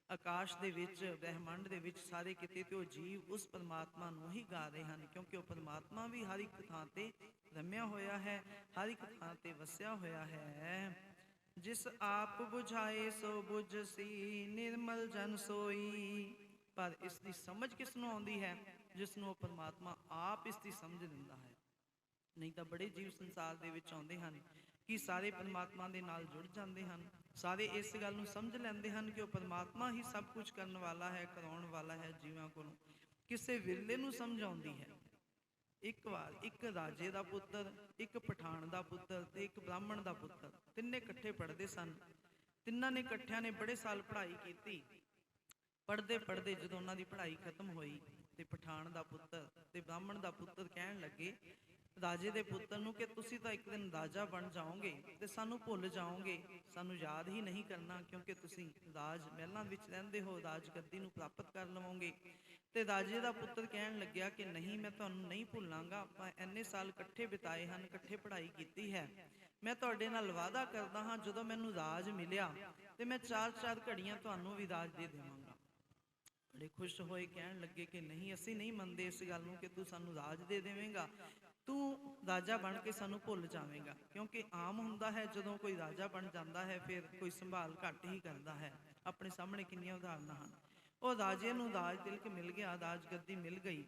ਆਕਾਸ਼ ਦੇ ਵਿੱਚ, ਬ੍ਰਹਿਮੰਡ ਦੇ ਵਿੱਚ, ਸਾਰੇ ਕਿਤੇ, ਤੇ ਉਹ ਜੀਵ ਉਸ ਪਰਮਾਤਮਾ ਨੂੰ ਹੀ ਗਾ ਰਹੇ ਹਨ, ਕਿਉਂਕਿ ਉਹ ਪਰਮਾਤਮਾ ਵੀ ਹਰ ਇੱਕ ਥਾਂ ਤੇ ਰਮਿਆ ਹੋਇਆ ਹੈ, ਹਰ ਇੱਕ ਥਾਂ ਤੇ ਵਸਿਆ ਹੋਇਆ ਹੈ। ਜਿਸ ਆਪ ਬੁਝਾਏ ਸੋ ਬੁਝਸੀ, ਨਿਰਮਲ ਜਨ ਸੋਈ। ਪਰ ਇਸ ਦੀ ਸਮਝ ਕਿਸ ਨੂੰ ਆਉਂਦੀ ਹੈ? ਜਿਸ ਨੂੰ ਉਹ ਪਰਮਾਤਮਾ ਆਪ ਇਸ ਦੀ ਸਮਝ ਦਿੰਦਾ ਹੈ। ਨਹੀਂ ਤਾਂ ਬੜੇ ਜੀਵ ਸੰਸਾਰ ਦੇ ਵਿੱਚ ਆਉਂਦੇ ਹਨ ਕਿ ਸਾਰੇ ਪਰਮਾਤਮਾ ਦੇ ਨਾਲ ਜੁੜ ਜਾਂਦੇ ਹਨ। ਸਾਰੇ ਇਸ ਗੱਲ ਨੂੰ ਸਮਝ ਲੈਂਦੇ ਹਨ ਕਿ ਉਹ ਪਰਮਾਤਮਾ ਹੀ ਸਭ ਕੁਝ ਕਰਨ ਵਾਲਾ ਹੈ, ਕਰਾਉਣ ਵਾਲਾ ਹੈ ਜੀਵਾਂ ਕੋਲੋਂ। ਕਿਸੇ ਵਿਰਲੇ ਨੂੰ ਸਮਝ ਆਉਂਦੀ ਹੈ। ਇੱਕ ਵਾਰ ਇੱਕ ਰਾਜੇ ਦਾ ਪੁੱਤਰ, ਇੱਕ ਪਠਾਨ ਦਾ ਪੁੱਤਰ ਤੇ ਇੱਕ ਬ੍ਰਾਹਮਣ ਦਾ ਪੁੱਤਰ, ਤਿੰਨੇ ਇਕੱਠੇ ਪੜ੍ਹਦੇ ਸਨ। ਤਿੰਨਾਂ ਨੇ ਇਕੱਠਿਆਂ ਨੇ ਬੜੇ ਸਾਲ ਪੜ੍ਹਾਈ ਕੀਤੀ। ਪੜ੍ਹਦੇ ਪੜ੍ਹਦੇ ਜਦੋਂ ਉਹਨਾਂ ਦੀ ਪੜ੍ਹਾਈ ਖਤਮ ਹੋਈ ਤੇ ਪਠਾਨ ਦਾ ਪੁੱਤਰ ਤੇ ਬ੍ਰਾਹਮਣ ਦਾ ਪੁੱਤਰ ਕਹਿਣ ਲੱਗੇ ਰਾਜੇ ਦੇ ਪੁੱਤਰ ਨੂੰ ਕਿ ਤੁਸੀਂ ਤਾਂ ਇੱਕ ਦਿਨ ਰਾਜਾ ਬਣ ਜਾਓਗੇ ਤੇ ਸਾਨੂੰ ਭੁੱਲ ਜਾਓਗੇ, ਸਾਨੂੰ ਯਾਦ ਹੀ ਨਹੀਂ ਕਰਨਾ, ਕਿਉਂਕਿ ਤੁਸੀਂ ਰਾਜ ਮਹਿਲਾਂ ਵਿੱਚ ਰਹਿੰਦੇ ਹੋ, ਰਾਜ ਗੱਦੀ ਨੂੰ ਪ੍ਰਾਪਤ ਕਰ ਲਵੋਗੇ। ਤੇ ਰਾਜੇ ਦਾ ਪੁੱਤਰ ਕਹਿਣ ਲੱਗਿਆ ਕਿ ਨਹੀਂ, ਮੈਂ ਤੁਹਾਨੂੰ ਨਹੀਂ ਭੁੱਲਾਂਗਾ। ਆਪਾਂ ਇੰਨੇ ਸਾਲ ਇਕੱਠੇ ਬਿਤਾਏ ਹਨ, ਇਕੱਠੇ ਪੜ੍ਹਾਈ ਕੀਤੀ ਹੈ। ਮੈਂ ਤੁਹਾਡੇ ਨਾਲ ਵਾਅਦਾ ਕਰਦਾ ਹਾਂ, ਜਦੋਂ ਮੈਨੂੰ ਰਾਜ ਮਿਲਿਆ ਤੇ ਮੈਂ 4-4 ਘੜੀਆਂ ਤੁਹਾਨੂੰ ਵੀ ਰਾਜ ਦੇ ਦੇਵਾਂਗਾ। ਬੜੇ ਖੁਸ਼ ਹੋਏ, ਕਹਿਣ ਲੱਗੇ ਕਿ ਨਹੀਂ, ਅਸੀਂ ਨਹੀਂ ਮੰਨਦੇ ਇਸ ਗੱਲ ਨੂੰ ਕਿ ਤੂੰ ਸਾਨੂੰ ਰਾਜ ਦੇ ਦੇਵੇਂਗਾ। ਤੂੰ ਰਾਜਾ ਬਣ ਕੇ ਸਾਨੂੰ ਭੁੱਲ ਜਾਵੇਂਗਾ, ਕਿਉਂਕਿ ਆਮ ਹੁੰਦਾ ਹੈ ਜਦੋਂ ਕੋਈ ਰਾਜਾ ਬਣ ਜਾਂਦਾ ਹੈ ਫਿਰ ਕੋਈ ਸੰਭਾਲ ਘੱਟ ਹੀ ਕਰਦਾ ਹੈ। ਆਪਣੇ ਸਾਹਮਣੇ ਕਿੰਨੀਆਂ ਉਦਾਹਰਨਾਂ ਹਨ। ਉਹ ਰਾਜੇ ਨੂੰ ਰਾਜ ਤਿਲਕ ਮਿਲ ਗਿਆ, ਰਾਜ ਗੱਦੀ ਮਿਲ ਗਈ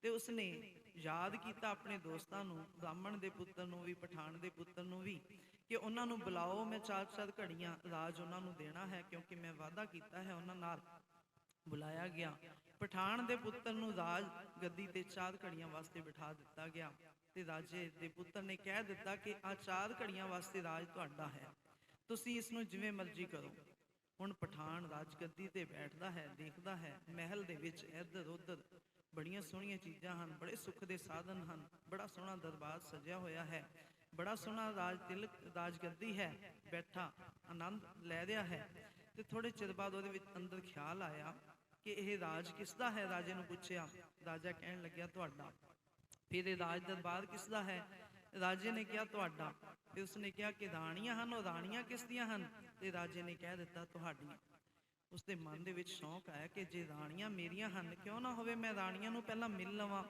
ਤੇ ਉਸਨੇ ਯਾਦ ਕੀਤਾ ਆਪਣੇ ਦੋਸਤਾਂ ਨੂੰ, ਬ੍ਰਾਹਮਣ ਦੇ ਪੁੱਤਰ ਨੂੰ ਵੀ, ਪਠਾਨ ਦੇ ਪੁੱਤਰ ਨੂੰ ਵੀ, ਕਿ ਉਹਨਾਂ ਨੂੰ ਬੁਲਾਓ, ਮੈਂ 4-4 ਘੜੀਆਂ ਰਾਜ ਉਹਨਾਂ ਨੂੰ ਦੇਣਾ ਹੈ, ਕਿਉਂਕਿ ਮੈਂ ਵਾਅਦਾ ਕੀਤਾ ਹੈ ਉਹਨਾਂ ਨਾਲ। ਬੁਲਾਇਆ ਗਿਆ। ਪਠਾਨ ਦੇ ਪੁੱਤਰ ਨੂੰ ਰਾਜ ਗੱਦੀ ਤੇ 4 ਘੜੀਆਂ ਵਾਸਤੇ ਬਿਠਾ ਦਿੱਤਾ ਗਿਆ ਤੇ ਰਾਜੇ ਦੇ ਪੁੱਤਰ ਨੇ ਕਹਿ ਦਿੱਤਾ ਕਿ ਆਹ 4 ਘੜੀਆਂ ਵਾਸਤੇ ਰਾਜ ਤੁਹਾਡਾ ਹੈ, ਤੁਸੀਂ ਇਸ ਨੂੰ ਜਿਵੇਂ ਮਰਜ਼ੀ ਕਰੋ। ਹੁਣ ਪਠਾਨ ਰਾਜਗੱਦੀ ਤੇ ਬੈਠਦਾ ਹੈ, ਦੇਖਦਾ ਹੈ ਮਹਿਲ ਦੇ ਵਿੱਚ ਇੱਧਰ ਉੱਧਰ ਬੜੀਆਂ ਸੋਹਣੀਆਂ ਚੀਜ਼ਾਂ ਹਨ, ਬੜੇ ਸੁੱਖ ਦੇ ਸਾਧਨ ਹਨ, ਬੜਾ ਸੋਹਣਾ ਦਰਬਾਰ ਸਜਿਆ ਹੋਇਆ ਹੈ, ਬੜਾ ਸੋਹਣਾ ਰਾਜ ਤਿਲਕ ਰਾਜਗੱਦੀ ਹੈ, ਬੈਠਾ ਆਨੰਦ ਲੈ ਰਿਹਾ ਹੈ। ਤੇ ਥੋੜੇ ਚਿਰ ਬਾਅਦ ਉਹਦੇ ਵਿੱਚ ਅੰਦਰ ਖਿਆਲ ਆਇਆ ਕਿ ਇਹ ਰਾਜ ਕਿਸ ਦਾ ਹੈ। ਰਾਜੇ ਨੂੰ ਪੁੱਛਿਆ, ਰਾਜਾ ਕਹਿਣ ਲੱਗਿਆ ਤੁਹਾਡਾ। ਫਿਰ ਇਹ ਰਾਜ ਦਰਬਾਰ ਕਿਸ ਦਾ ਹੈ? ਰਾਜੇ ਨੇ ਕਿਹਾ ਤੁਹਾਡਾ। ਫਿਰ ਉਸਨੇ ਕਿਹਾ ਕਿ ਰਾਣੀਆਂ ਹਨ, ਉਹ ਰਾਣੀਆਂ ਕਿਸ ਦੀਆਂ ਹਨ? ਤੇ ਰਾਜੇ ਨੇ ਕਹਿ ਦਿੱਤਾ ਤੁਹਾਡੀਆਂ। ਉਸਦੇ ਮਨ ਦੇ ਵਿੱਚ ਸ਼ੌਂਕ ਆਇਆ ਕਿ ਜੇ ਰਾਣੀਆਂ ਮੇਰੀਆਂ ਹਨ, ਕਿਉਂ ਨਾ ਹੋਵੇ ਮੈਂ ਰਾਣੀਆਂ ਨੂੰ ਪਹਿਲਾਂ ਮਿਲ ਲਵਾਂ।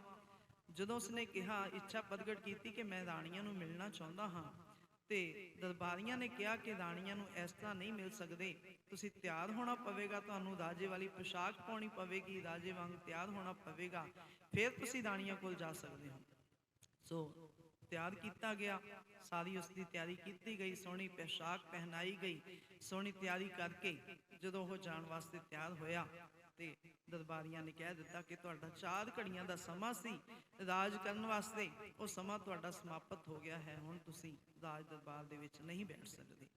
ਜਦੋਂ ਉਸਨੇ ਕਿਹਾ, ਇੱਛਾ ਪ੍ਰਗਟ ਕੀਤੀ ਕਿ ਮੈਂ ਰਾਣੀਆਂ ਨੂੰ ਮਿਲਣਾ ਚਾਹੁੰਦਾ ਹਾਂ, ਤੇ ਦਰਬਾਰੀਆਂ ਨੇ ਕਿਹਾ ਕਿ ਰਾਣੀਆਂ ਨੂੰ ਇਸ ਤਰ੍ਹਾਂ ਨਹੀਂ ਮਿਲ ਸਕਦੇ, ਤੁਸੀਂ ਤਿਆਰ ਹੋਣਾ ਪਵੇਗਾ, ਤੁਹਾਨੂੰ ਰਾਜੇ ਵਾਲੀ ਪੋਸ਼ਾਕ ਪਾਉਣੀ ਪਵੇਗੀ, ਰਾਜੇ ਵਾਂਗ ਤਿਆਰ ਹੋਣਾ ਪਵੇਗਾ, ਫਿਰ ਤੁਸੀਂ ਰਾਣੀਆਂ ਕੋਲ ਜਾ ਸਕਦੇ ਹੋ। ਸੋ ਤਿਆਰ ਕੀਤਾ ਗਿਆ, ਸਾਰੀ ਉਸ ਦੀ ਤਿਆਰੀ ਕੀਤੀ ਗਈ, ਸੋਹਣੀ ਪੋਸ਼ਾਕ ਪਹਿਨਾਈ ਗਈ। ਸੋਹਣੀ ਤਿਆਰੀ ਕਰਕੇ ਜਦੋਂ ਉਹ ਜਾਣ ਵਾਸਤੇ ਤਿਆਰ ਹੋਇਆ ਤੇ ਦਰਬਾਰੀਆਂ ਨੇ ਕਹਿ ਦਿੱਤਾ ਕਿ ਤੁਹਾਡਾ 4 ਘੜੀਆਂ ਦਾ ਸਮਾਂ ਸੀ ਰਾਜ ਕਰਨ ਵਾਸਤੇ, ਉਹ ਸਮਾਂ ਤੁਹਾਡਾ ਸਮਾਪਤ ਹੋ ਗਿਆ ਹੈ, ਹੁਣ ਤੁਸੀਂ ਰਾਜ ਦਰਬਾਰ ਦੇ ਵਿੱਚ ਨਹੀਂ ਬੈਠ ਸਕਦੇ।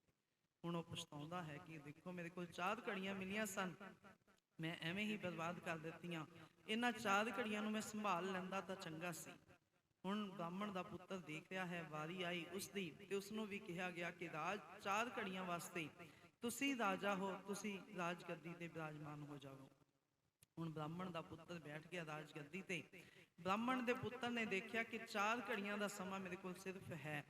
ਹੁਣ ਉਹ ਪਛਤਾਉਂਦਾ ਹੈ ਕਿ ਦੇਖੋ ਮੇਰੇ ਕੋਲ 4 ਘੜੀਆਂ ਮਿਲੀਆਂ ਸਨ, ਮੈਂ ਐਵੇਂ ਹੀ ਬਰਬਾਦ ਕਰ ਦਿੱਤੀਆਂ, ਇਹਨਾਂ 4 ਘੜੀਆਂ ਨੂੰ ਮੈਂ ਸੰਭਾਲ ਲੈਂਦਾ ਤਾਂ ਚੰਗਾ ਸੀ। ਹੁਣ ਬ੍ਰਾਹਮਣ ਦਾ ਪੁੱਤਰ ਦੇਖ ਰਿਹਾ ਹੈ, ਵਾਰੀ ਆਈ ਉਸਦੀ, ਤੇ ਉਸਨੂੰ ਵੀ ਕਿਹਾ ਗਿਆ ਕਿ ਰਾਜ 4 ਘੜੀਆਂ ਵਾਸਤੇ ਤੁਸੀਂ ਰਾਜਾ ਹੋ, ਤੁਸੀਂ ਰਾਜਗੱਦੀ ਤੇ ਬਿਰਾਜਮਾਨ ਹੋ ਜਾਓ। ਹੁਣ ਬ੍ਰਾਹਮਣ ਦਾ ਪੁੱਤਰ ਬੈਠ ਗਿਆ ਰਾਜਗੱਦੀ ਤੇ। ਬ੍ਰਾਹਮਣ ਦੇ ਪੁੱਤਰ ਨੇ ਦੇਖਿਆ ਕਿ 4 ਘੜੀਆਂ ਦਾ ਸਮਾਂ ਮੇਰੇ ਕੋਲ ਸਿਰਫ ਹੈ।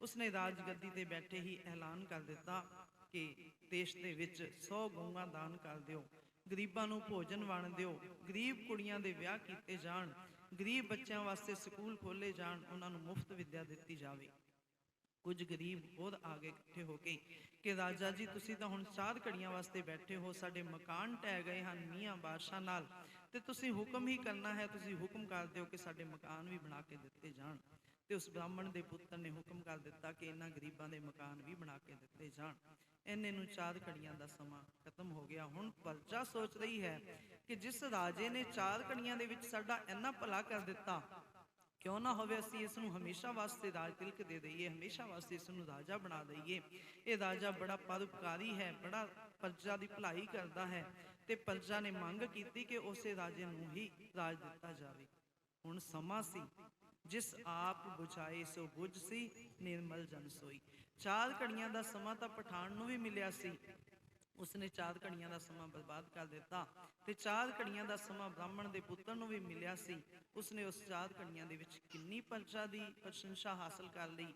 ਉਸਨੇ ਰਾਜਗੱਦੀ ਤੇ ਬੈਠੇ ਹੀ ਐਲਾਨ ਕਰ ਦਿੱਤਾ ਕਿ ਦੇਸ਼ ਦੇ ਵਿੱਚ 100 ਗਊਆਂ ਦਾਨ ਕਰ ਦਿਓ, ਗਰੀਬਾਂ ਨੂੰ ਭੋਜਨ ਵੰਡ ਦਿਓ, ਗਰੀਬ ਕੁੜੀਆਂ ਦੇ ਵਿਆਹ ਕੀਤੇ ਜਾਣ, ਗਰੀਬ ਬੱਚਿਆਂ ਵਾਸਤੇ ਸਕੂਲ ਖੋਲ੍ਹੇ ਜਾਣ, ਉਹਨਾਂ ਨੂੰ ਮੁਫਤ ਵਿੱਦਿਆ ਦਿੱਤੀ ਜਾਵੇ। ਕੁਝ ਗਰੀਬ ਹੋਰ ਆ ਗਏ ਇਕੱਠੇ ਹੋ ਕੇ ਕਿ ਰਾਜਾ ਜੀ ਤੁਸੀਂ ਤਾਂ ਹੁਣ 4 ਘੜੀਆਂ ਵਾਸਤੇ ਬੈਠੇ ਹੋ, ਸਾਡੇ ਮਕਾਨ ਢਹਿ ਗਏ ਹਨ ਮੀਆਂ ਬਾਦਸ਼ਾਹ ਨਾਲ, ਤੇ ਤੁਸੀਂ ਹੁਕਮ ਹੀ ਕਰਨਾ ਹੈ, ਤੁਸੀਂ ਹੁਕਮ ਕਰ ਦਿਓ ਕਿ ਸਾਡੇ ਮਕਾਨ ਵੀ ਬਣਾ ਕੇ ਦਿੱਤੇ ਜਾਣ। ਤੇ ਉਸ ਬ੍ਰਾਹਮਣ ਦੇ ਪੁੱਤਰ ਨੇ ਹੁਕਮ ਕਰ ਦਿੱਤਾ ਕਿ ਇਹਨਾਂ ਗਰੀਬਾਂ ਦੇ ਮਕਾਨ ਵੀ ਬਣਾ ਕੇ ਦਿੱਤੇ ਜਾਣ। ਇੰਨੇ ਨੂੰ 4 ਘੜੀਆਂ ਦਾ ਸਮਾਂ ਖਤਮ ਹੋ ਗਿਆ। ਹੁਣ ਪ੍ਰਜਾ ਸੋਚ ਰਹੀ ਹੈ ਕਿ ਜਿਸ ਰਾਜੇ ਨੇ 4 ਘੜੀਆਂ ਦੇ ਵਿੱਚ ਸਾਡਾ ਇੰਨਾ ਭਲਾ ਕਰ ਦਿੱਤਾ, ਕਿਉਂ ਨਾ ਹੋਵੇ ਅਸੀਂ ਇਸ ਨੂੰ ਹਮੇਸ਼ਾ ਵਾਸਤੇ ਰਾਜ ਤਿਲਕ ਦੇ ਦਈਏ, ਹਮੇਸ਼ਾ ਵਾਸਤੇ ਇਸ ਨੂੰ ਰਾਜਾ ਬਣਾ ਦਈਏ। ਇਹ ਰਾਜਾ ਬੜਾ ਪਰਉਪਕਾਰੀ ਹੈ, ਬੜਾ ਪ੍ਰਜਾ ਦੀ ਭਲਾਈ ਕਰਦਾ ਹੈ। ਤੇ ਪ੍ਰਜਾ ਨੇ ਮੰਗ ਕੀਤੀ ਕਿ ਉਸੇ ਰਾਜੇ ਨੂੰ ਹੀ ਰਾਜ ਦਿੱਤਾ ਜਾਵੇ। ਹੁਣ ਸਮਾਂ ਸੀ, ਜਿਸ ਆਪ ਬੁਝਾਏ ਸੋ ਬੁਝ ਸੀ, ਨਿਰਮਲ ਜਨ ਸੋਈ। 4 ਘੜੀਆਂ ਦਾ ਸਮਾਂ ਤਾਂ ਪਠਾਨ ਨੂੰ ਵੀ ਮਿਲਿਆ ਸੀ, ਉਸਨੇ 4 ਘੜੀਆਂ ਦਾ ਸਮਾਂ ਬਰਬਾਦ ਕਰ ਦਿੱਤਾ। ਤੇ 4 ਘੜੀਆਂ ਦਾ ਸਮਾਂ ਬ੍ਰਾਹਮਣ ਦੇ ਪੁੱਤਰ ਨੂੰ ਵੀ ਮਿਲਿਆ ਸੀ, ਉਸਨੇ ਉਸ 4 ਘੜੀਆਂ ਦੇ ਵਿੱਚ ਕਿੰਨੀ ਪ੍ਰਜਾ ਦੀ ਪ੍ਰਸ਼ੰਸਾ ਹਾਸਲ ਕਰ ਲਈ,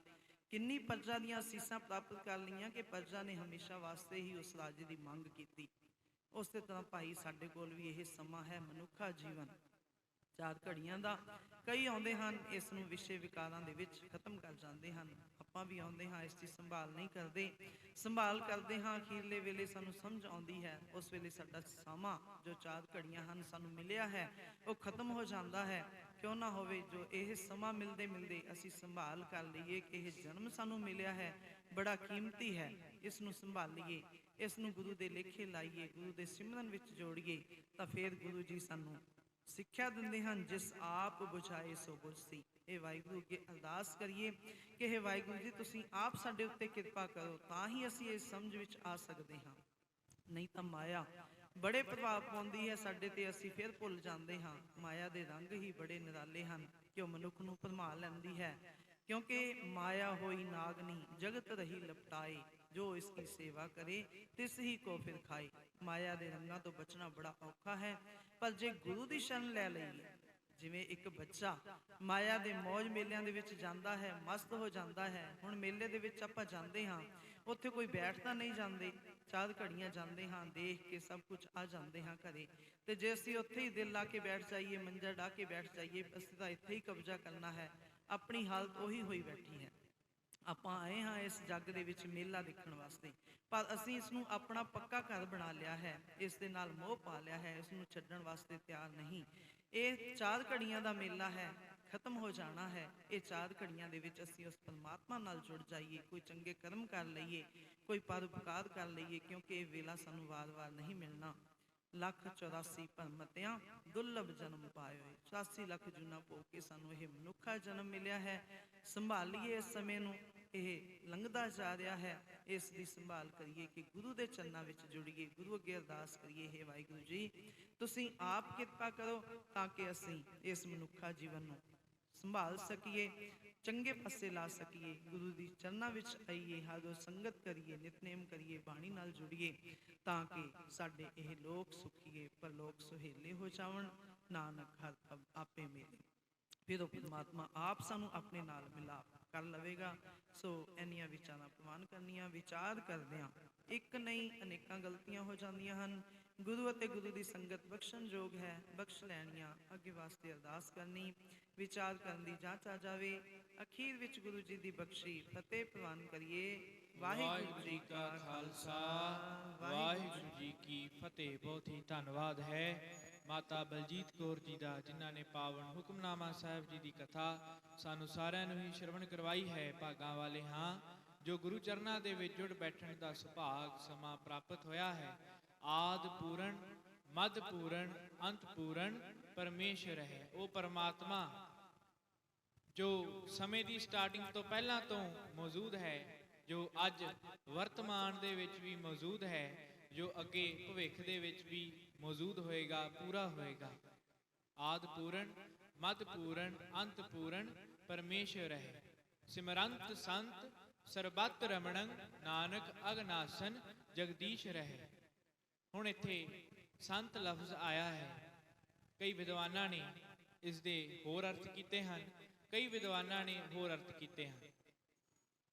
ਕਿੰਨੀ ਪ੍ਰਜਾ ਦੀਆਂ ਅਸੀਸਾਂ ਪ੍ਰਾਪਤ ਕਰ ਲਈਆਂ ਕਿ ਪ੍ਰਜਾ ਨੇ ਹਮੇਸ਼ਾ ਵਾਸਤੇ ਹੀ ਉਸ ਰਾਜੇ ਦੀ ਮੰਗ ਕੀਤੀ। ਉਸੇ ਤਰ੍ਹਾਂ ਭਾਈ ਸਾਡੇ ਕੋਲ ਵੀ ਇਹ ਸਮਾਂ ਹੈ, ਮਨੁੱਖਾ ਜੀਵਨ 4 ਘੜੀਆਂ ਦਾ। ਕਈ ਆਉਂਦੇ ਹਨ, ਇਸ ਨੂੰ ਵਿਸ਼ੇ ਵਿਕਾਰਾਂ ਦੇ ਵਿੱਚ ਖਤਮ ਕਰ ਜਾਂਦੇ ਹਨ। ਆਪਾਂ ਵੀ ਆਉਂਦੇ ਹਾਂ, ਇਸ ਦੀ ਸੰਭਾਲ ਨਹੀਂ ਕਰਦੇ, ਸੰਭਾਲ ਕਰਦੇ ਹਾਂ, ਅਖੀਰਲੇ ਵੇਲੇ ਸਾਨੂੰ ਸਮਝ ਆਉਂਦੀ ਹੈ, ਉਸ ਵੇਲੇ ਸਾਡਾ ਸਮਾਂ ਜੋ 4 ਘੜੀਆਂ ਹਨ ਸਾਨੂੰ ਮਿਲਿਆ ਹੈ ਉਹ ਖਤਮ ਹੋ ਜਾਂਦਾ ਹੈ। ਕਿਉਂ ਨਾ ਹੋਵੇ ਜੋ ਇਹ ਸਮਾਂ ਮਿਲਦੇ ਮਿਲਦੇ ਅਸੀਂ ਸੰਭਾਲ ਕਰ ਲਈਏ ਕਿ ਇਹ ਜਨਮ ਸਾਨੂੰ ਮਿਲਿਆ ਹੈ ਬੜਾ ਕੀਮਤੀ ਹੈ, ਇਸ ਨੂੰ ਸੰਭਾਲੀਏ, ਇਸ ਨੂੰ ਗੁਰੂ ਦੇ ਲੇਖੇ ਲਾਈਏ, ਗੁਰੂ ਦੇ ਸਿਮਰਨ ਵਿੱਚ ਜੋੜੀਏ, ਤਾਂ ਫਿਰ ਗੁਰੂ ਜੀ ਸਾਨੂੰ ਸਿੱਖਿਆ ਦਿੰਦੇ ਹਨ, ਜਿਸ ਆਪ ਬੁਝਾਏ ਸੋ ਬੁਝ ਸੀ। ਇਹ ਵਾਹਿਗੁਰੂ ਅੱਗੇ ਅਰਦਾਸ ਕਰੀਏ ਕਿ ਇਹ ਵਾਹਿਗੁਰੂ ਜੀ ਤੁਸੀਂ ਆਪ ਸਾਡੇ ਉੱਤੇ ਕਿਰਪਾ ਕਰੋ, ਤਾਂ ਹੀ ਅਸੀਂ ਇਸ ਸਮਝ ਵਿੱਚ ਆ ਸਕਦੇ ਹਾਂ। ਨਹੀਂ ਤਾਂ ਮਾਇਆ ਬੜੇ ਪ੍ਰਭਾਵ ਪਾਉਂਦੀ ਹੈ ਸਾਡੇ ਤੇ, ਅਸੀਂ ਫਿਰ ਭੁੱਲ ਜਾਂਦੇ ਹਾਂ। ਮਾਇਆ ਦੇ ਰੰਗ ਹੀ ਬੜੇ ਨਿਰਾਲੇ ਹਨ ਕਿ ਉਹ ਮਨੁੱਖ ਨੂੰ ਭਰਮਾ ਲੈਂਦੀ ਹੈ। ਕਿਉਂਕਿ ਮਾਇਆ ਹੋਈ ਨਾਗਨੀ ਜਗਤ ਰਹੀ ਲਪਟਾਏ, ਜੋ ਇਸ ਦੀ ਸੇਵਾ ਕਰੇ ਤਿਸ ਹੀ ਕੋ ਫਿਰ ਖਾਏ। ਮਾਇਆ ਦੇ ਰੰਗਾਂ ਤੋਂ ਬਚਣਾ ਬੜਾ ਔਖਾ ਹੈ, ਪਰ ਜੇ ਗੁਰੂ ਦੀ ਸ਼ਰਨ ਲੈ ਲਈਏ, ਜਿਵੇਂ ਇੱਕ ਬੱਚਾ ਮਾਇਆ ਦੇ ਮੌਜ ਮੇਲਿਆਂ ਦੇ ਵਿੱਚ ਜਾਂਦਾ ਹੈ, ਮਸਤ ਹੋ ਜਾਂਦਾ ਹੈ। ਹੁਣ ਮੇਲੇ ਦੇ ਵਿੱਚ ਆਪਾਂ ਜਾਂਦੇ ਹਾਂ, ਉੱਥੇ ਕੋਈ ਬੈਠਦਾ ਨਹੀਂ, ਜਾਂਦੇ 4 ਘੜੀਆਂ ਜਾਂਦੇ ਹਾਂ, ਦੇਖ ਕੇ ਸਭ ਕੁਝ ਆ ਜਾਂਦੇ ਹਾਂ ਘਰੇ। ਤੇ ਜੇ ਅਸੀਂ ਉੱਥੇ ਹੀ ਦਿਲ ਲਾ ਕੇ ਬੈਠ ਜਾਈਏ, ਮੰਜਾ ਢਾ ਕੇ ਬੈਠ ਜਾਈਏ, ਅਸੀਂ ਤਾਂ ਇੱਥੇ ਹੀ ਕਬਜ਼ਾ ਕਰਨਾ ਹੈ, ਆਪਣੀ ਹਾਲਤ ਉਹੀ ਹੋਈ ਬੈਠੀ ਹੈ। ਆਪਾਂ ਆਏ ਹਾਂ ਇਸ ਜੱਗ ਦੇ ਵਿੱਚ ਮੇਲਾ ਦੇਖਣ ਵਾਸਤੇ, ਪਰ ਅਸੀਂ ਇਸ ਨੂੰ ਆਪਣਾ ਪੱਕਾ ਘਰ ਬਣਾ ਲਿਆ ਹੈ, ਇਸ ਦੇ ਨਾਲ ਮੋਹ ਪਾ ਲਿਆ ਹੈ, ਇਸ ਨੂੰ ਛੱਡਣ ਵਾਸਤੇ ਤਿਆਰ ਨਹੀਂ। ਇਹ 4 ਘੜੀਆਂ ਦਾ ਮੇਲਾ ਹੈ, ਖਤਮ ਹੋ ਜਾਣਾ ਹੈ। ਇਹ 4 ਘੜੀਆਂ ਦੇ ਵਿੱਚ ਅਸੀਂ ਉਸ ਪਰਮਾਤਮਾ ਨਾਲ ਜੁੜ ਜਾਈਏ, ਕੋਈ ਚੰਗੇ ਕਰਮ ਕਰ ਲਈਏ, ਕੋਈ ਪਰਉਪਕਾਰ ਕਰ ਲਈਏ, ਕਿਉਂਕਿ ਇਹ ਵੇਲਾ ਸਾਨੂੰ ਵਾਰ-ਵਾਰ ਨਹੀਂ ਮਿਲਣਾ। 1,84 ਭਰਮਤਿਆਂ ਦੁਰਲਭ ਜਨਮ ਪਾਇਓ। 84 ਲੱਖ ਜੂਨਾਂ ਭੋਗ ਕੇ ਸਾਨੂੰ ਇਹ ਮਨੁੱਖਾ ਜਨਮ ਮਿਲਿਆ ਹੈ। ਸੰਭਾਲੀਏ ਇਸ ਸਮੇਂ ਨੂੰ, ਇਹ ਲੰਘਦਾ ਜਾ ਰਿਹਾ ਹੈ, ਇਸ ਦੀ ਸੰਭਾਲ ਕਰੀਏ ਕਿ ਗੁਰੂ ਦੇ ਚਰਨਾਂ ਵਿੱਚ ਜੁੜੀਏ। ਗੁਰੂ ਅੱਗੇ ਅਰਦਾਸ ਕਰੀਏ, ਹੇ ਵਾਹਿਗੁਰੂ ਜੀ, ਤੁਸੀਂ ਆਪ ਕਿਰਪਾ ਕਰੋ ਤਾਂ ਕਿ ਅਸੀਂ ਇਸ ਮਨੁੱਖਾ ਜੀਵਨ ਨੂੰ ਸੰਭਾਲ ਸਕੀਏ, ਚੰਗੇ ਪਾਸੇ ਲਾ ਸਕੀਏ। ਗੁਰੂ ਦੀ ਚਰਨਾਂ ਵਿੱਚ ਆਈਏ, ਹਰ ਰੋਜ਼ ਸੰਗਤ ਕਰੀਏ, ਨਿਤਨੇਮ ਕਰੀਏ, ਬਾਣੀ ਨਾਲ ਜੁੜੀਏ ਤਾਂ ਕਿ ਸਾਡੇ ਇਹ ਲੋਕ ਸੁਖੀਏ ਪਰਲੋਕ ਸੁਹੇਲੇ ਹੋ ਜਾਵਣ। ਨਾਨਕ ਹਰ ਆਪੇ ਮੇਰੇ। ਫਿਰ ਉਹ ਪਰਮਾਤਮਾ ਆਪ ਸਾਨੂੰ ਆਪਣੇ ਨਾਲ ਮਿਲਾਪ ਕਰ ਲਵੇਗਾ। ਸੋ ਇੰਨੀਆਂ ਵਿਚਾਰਾਂ ਪ੍ਰਵਾਨ ਕਰਨੀਆਂ। ਵਿਚਾਰ ਕਰਦਿਆਂ ਇੱਕ ਨਹੀਂ ਅਨੇਕਾਂ ਗਲਤੀਆਂ ਹੋ ਜਾਂਦੀਆਂ ਹਨ। ਗੁਰੂ ਅਤੇ ਗੁਰੂ ਦੀ ਸੰਗਤ ਬਖਸ਼ਣਯੋਗ ਹੈ, ਬਖਸ਼ ਲੈਣੀਆਂ। ਅੱਗੇ ਵਾਸਤੇ ਅਰਦਾਸ ਕਰਨੀ, ਵਿਚਾਰ ਕਰਨ ਦੀ ਜਾਂਚ ਆ ਜਾਵੇ। ਅਖੀਰ ਵਿੱਚ ਗੁਰੂ ਜੀ ਦੀ ਬਖਸ਼ੀ ਫਤਿਹ ਪ੍ਰਵਾਨ ਕਰੀਏ। ਵਾਹਿਗੁਰੂ ਜੀ ਕਾ ਖਾਲਸਾ, ਵਾਹਿਗੁਰੂ ਜੀ ਕੀ ਫਤਿਹ। ਬਹੁਤ ਹੀ ਧੰਨਵਾਦ ਹੈ ਮਾਤਾ ਬਲਜੀਤ ਕੌਰ ਜੀ ਦਾ, ਜਿਨ੍ਹਾਂ ਨੇ ਪਾਵਨ ਹੁਕਮਨਾਮਾ ਸਾਹਿਬ ਜੀ ਦੀ ਕਥਾ ਸਾਨੂੰ ਸਾਰਿਆਂ ਨੂੰ ਹੀ ਸ਼ਰਵਣ ਕਰਵਾਈ ਹੈ। ਭਾਗਾਂ ਵਾਲੇ ਹਾਂ ਜੋ ਗੁਰੂ ਚਰਨਾਂ ਦੇ ਵਿੱਚ ਜੁੜ ਬੈਠਣ ਦਾ ਸੁਭਾਗ ਸਮਾਂ ਪ੍ਰਾਪਤ ਹੋਇਆ ਹੈ। ਆਦ ਪੂਰਨ, ਮੱਧ ਪੂਰਨ, ਅੰਤ ਪੂਰਨ ਪਰਮੇਸ਼ਰ ਹੈ। ਉਹ ਪਰਮਾਤਮਾ ਜੋ ਸਮੇਂ ਦੀ ਸਟਾਰਟਿੰਗ ਤੋਂ ਪਹਿਲਾਂ ਤੋਂ ਮੌਜੂਦ ਹੈ, ਜੋ ਅੱਜ ਵਰਤਮਾਨ ਦੇ ਵਿੱਚ ਵੀ ਮੌਜੂਦ ਹੈ, ਜੋ ਅੱਗੇ ਭਵਿੱਖ ਦੇ ਵਿੱਚ ਵੀ ਮੌਜੂਦ ਹੋਏਗਾ, ਪੂਰਾ ਹੋਏਗਾ। ਆਦ ਪੂਰਨ, ਮੱਧ ਪੂਰਨ, ਅੰਤ ਪੂਰਨ ਪਰਮੇਸ਼ਰ ਹੈ। ਸਿਮਰੰਤ ਸੰਤ ਸਰਬੱਤ ਰਮਣੰ, ਨਾਨਕ ਅਗਨਾਸਨ ਜਗਦੀਸ਼ ਰਹੇ। ਹੁਣ ਇੱਥੇ ਸੰਤ ਲਫ਼ਜ਼ ਆਇਆ ਹੈ। ਕਈ ਵਿਦਵਾਨਾਂ ਨੇ ਇਸ ਦੇ ਹੋਰ ਅਰਥ ਕੀਤੇ ਹਨ, ਕਈ ਵਿਦਵਾਨਾਂ ਨੇ ਹੋਰ ਅਰਥ ਕੀਤੇ ਹਨ।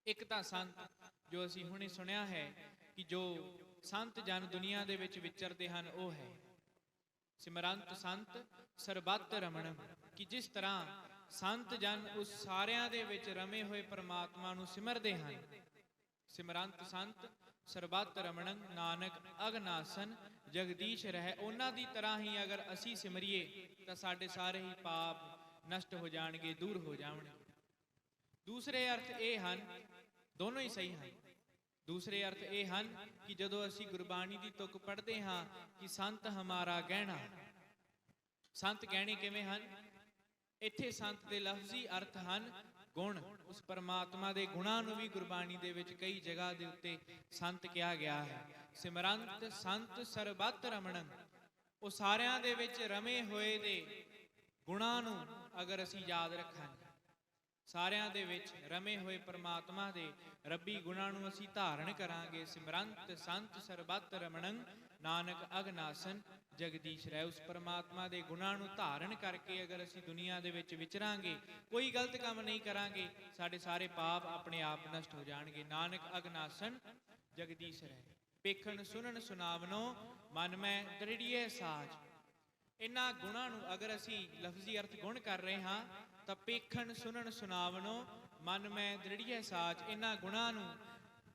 ਇੱਕ ਤਾਂ ਸੰਤ ਜੋ ਅਸੀਂ ਹੁਣੇ ਸੁਣਿਆ ਹੈ ਕਿ ਜੋ ਸੰਤ ਜਨ ਦੁਨੀਆ ਦੇ ਵਿੱਚ ਵਿਚਰਦੇ ਹਨ, ਉਹ ਹੈ ਸਿਮਰੰਤ ਸੰਤ ਸਰਬੱਤ ਰਮਣ, ਕਿ ਜਿਸ ਤਰ੍ਹਾਂ ਸੰਤ ਜਨ ਉਸ ਸਾਰਿਆਂ ਦੇ ਵਿੱਚ ਰਮੇ ਹੋਏ ਪਰਮਾਤਮਾ ਨੂੰ ਸਿਮਰਦੇ ਹਨ। ਸਿਮਰੰਤ ਸੰਤ ਸਰਬੱਤ ਰਮਣੰ, ਨਾਨਕ ਅਗਨਾਸਨ ਜਗਦੀਸ਼ ਰਹਿ। ਉਹਨਾਂ ਦੀ ਤਰ੍ਹਾਂ ਹੀ ਅਗਰ ਅਸੀਂ ਸਿਮਰੀਏ ਤਾਂ ਸਾਡੇ ਸਾਰੇ ਹੀ ਪਾਪ ਨਸ਼ਟ ਹੋ ਜਾਣਗੇ, ਦੂਰ ਹੋ ਜਾਣਗੇ। ਦੂਸਰੇ ਅਰਥ ਇਹ ਹਨ, ਦੋਨੋਂ ਹੀ ਸਹੀ ਹਨ। ਦੂਸਰੇ ਅਰਥ ਇਹ ਹਨ ਕਿ ਜਦੋਂ ਅਸੀਂ ਗੁਰਬਾਣੀ ਦੀ ਤੁਕ ਪੜ੍ਹਦੇ ਹਾਂ ਕਿ ਸੰਤ ਹਮਾਰਾ ਗਹਿਣਾ, ਸੰਤ ਗਹਿਣੇ ਕਿਵੇਂ ਹਨ? ਇੱਥੇ ਸੰਤ ਦੇ ਲਫ਼ਜ਼ੀ ਅਰਥ ਹਨ ਗੁਣ। ਉਸ ਪਰਮਾਤਮਾ ਦੇ ਗੁਣਾਂ ਨੂੰ ਵੀ ਗੁਰਬਾਣੀ ਦੇ ਵਿੱਚ ਕਈ ਜਗ੍ਹਾ ਦੇ ਉੱਤੇ ਸੰਤ ਕਿਹਾ ਗਿਆ ਹੈ। ਸਿਮਰੰਤ ਸੰਤ ਸਰਬੱਤ ਰਮਣੰ, ਉਹ ਸਾਰਿਆਂ ਦੇ ਵਿੱਚ ਰਮੇ ਹੋਏ ਦੇ ਗੁਣਾਂ ਨੂੰ ਅਗਰ ਅਸੀਂ ਯਾਦ ਰੱਖਾਂਗੇ, ਸਾਰਿਆਂ ਦੇ ਵਿੱਚ ਰਮੇ ਹੋਏ ਪਰਮਾਤਮਾ ਦੇ ਰੱਬੀ ਗੁਣਾਂ ਨੂੰ ਅਸੀਂ ਧਾਰਨ ਕਰਾਂਗੇ। ਸਿਮਰੰਤ ਸੰਤ ਸਰਬੱਤ ਰਮਣੰ, ਨਾਨਕ ਅਗਨਾਸਨ ਜਗਦੀਸ਼ ਰਹਿ। ਉਸ ਪਰਮਾਤਮਾ ਦੇ ਗੁਣਾਂ ਨੂੰ ਧਾਰਨ ਕਰਕੇ ਅਗਰ ਅਸੀਂ ਦੁਨੀਆ ਦੇ ਵਿੱਚ ਵਿਚਰਾਂਗੇ, ਕੋਈ ਗਲਤ ਕੰਮ ਨਹੀਂ ਕਰਾਂਗੇ, ਸਾਡੇ ਸਾਰੇ ਪਾਪ ਆਪਣੇ ਆਪ ਨਸ਼ਟ ਹੋ ਜਾਣਗੇ। ਨਾਨਕ ਅਗਨਾਸਨ ਜਗਦੀਸ਼ ਰਹਿ। ਪੇਖਣ ਸੁਣਨ ਸੁਨਾਵਨੋ, ਮਨ ਮੈਂ ਦ੍ਰਿੜੀਏ ਸਾਜ। ਇਹਨਾਂ ਗੁਣਾਂ ਨੂੰ ਅਗਰ ਅਸੀਂ ਲਫ਼ਜ਼ੀ ਅਰਥ ਗੁਣ ਕਰ ਰਹੇ ਹਾਂ ਤਾਂ ਪੇਖਣ ਸੁਣਨ ਸੁਨਾਵਨੋ, ਮਨ ਮੈਂ ਦ੍ਰਿੜੀਏ ਸਾਜ। ਇਹਨਾਂ ਗੁਣਾਂ ਨੂੰ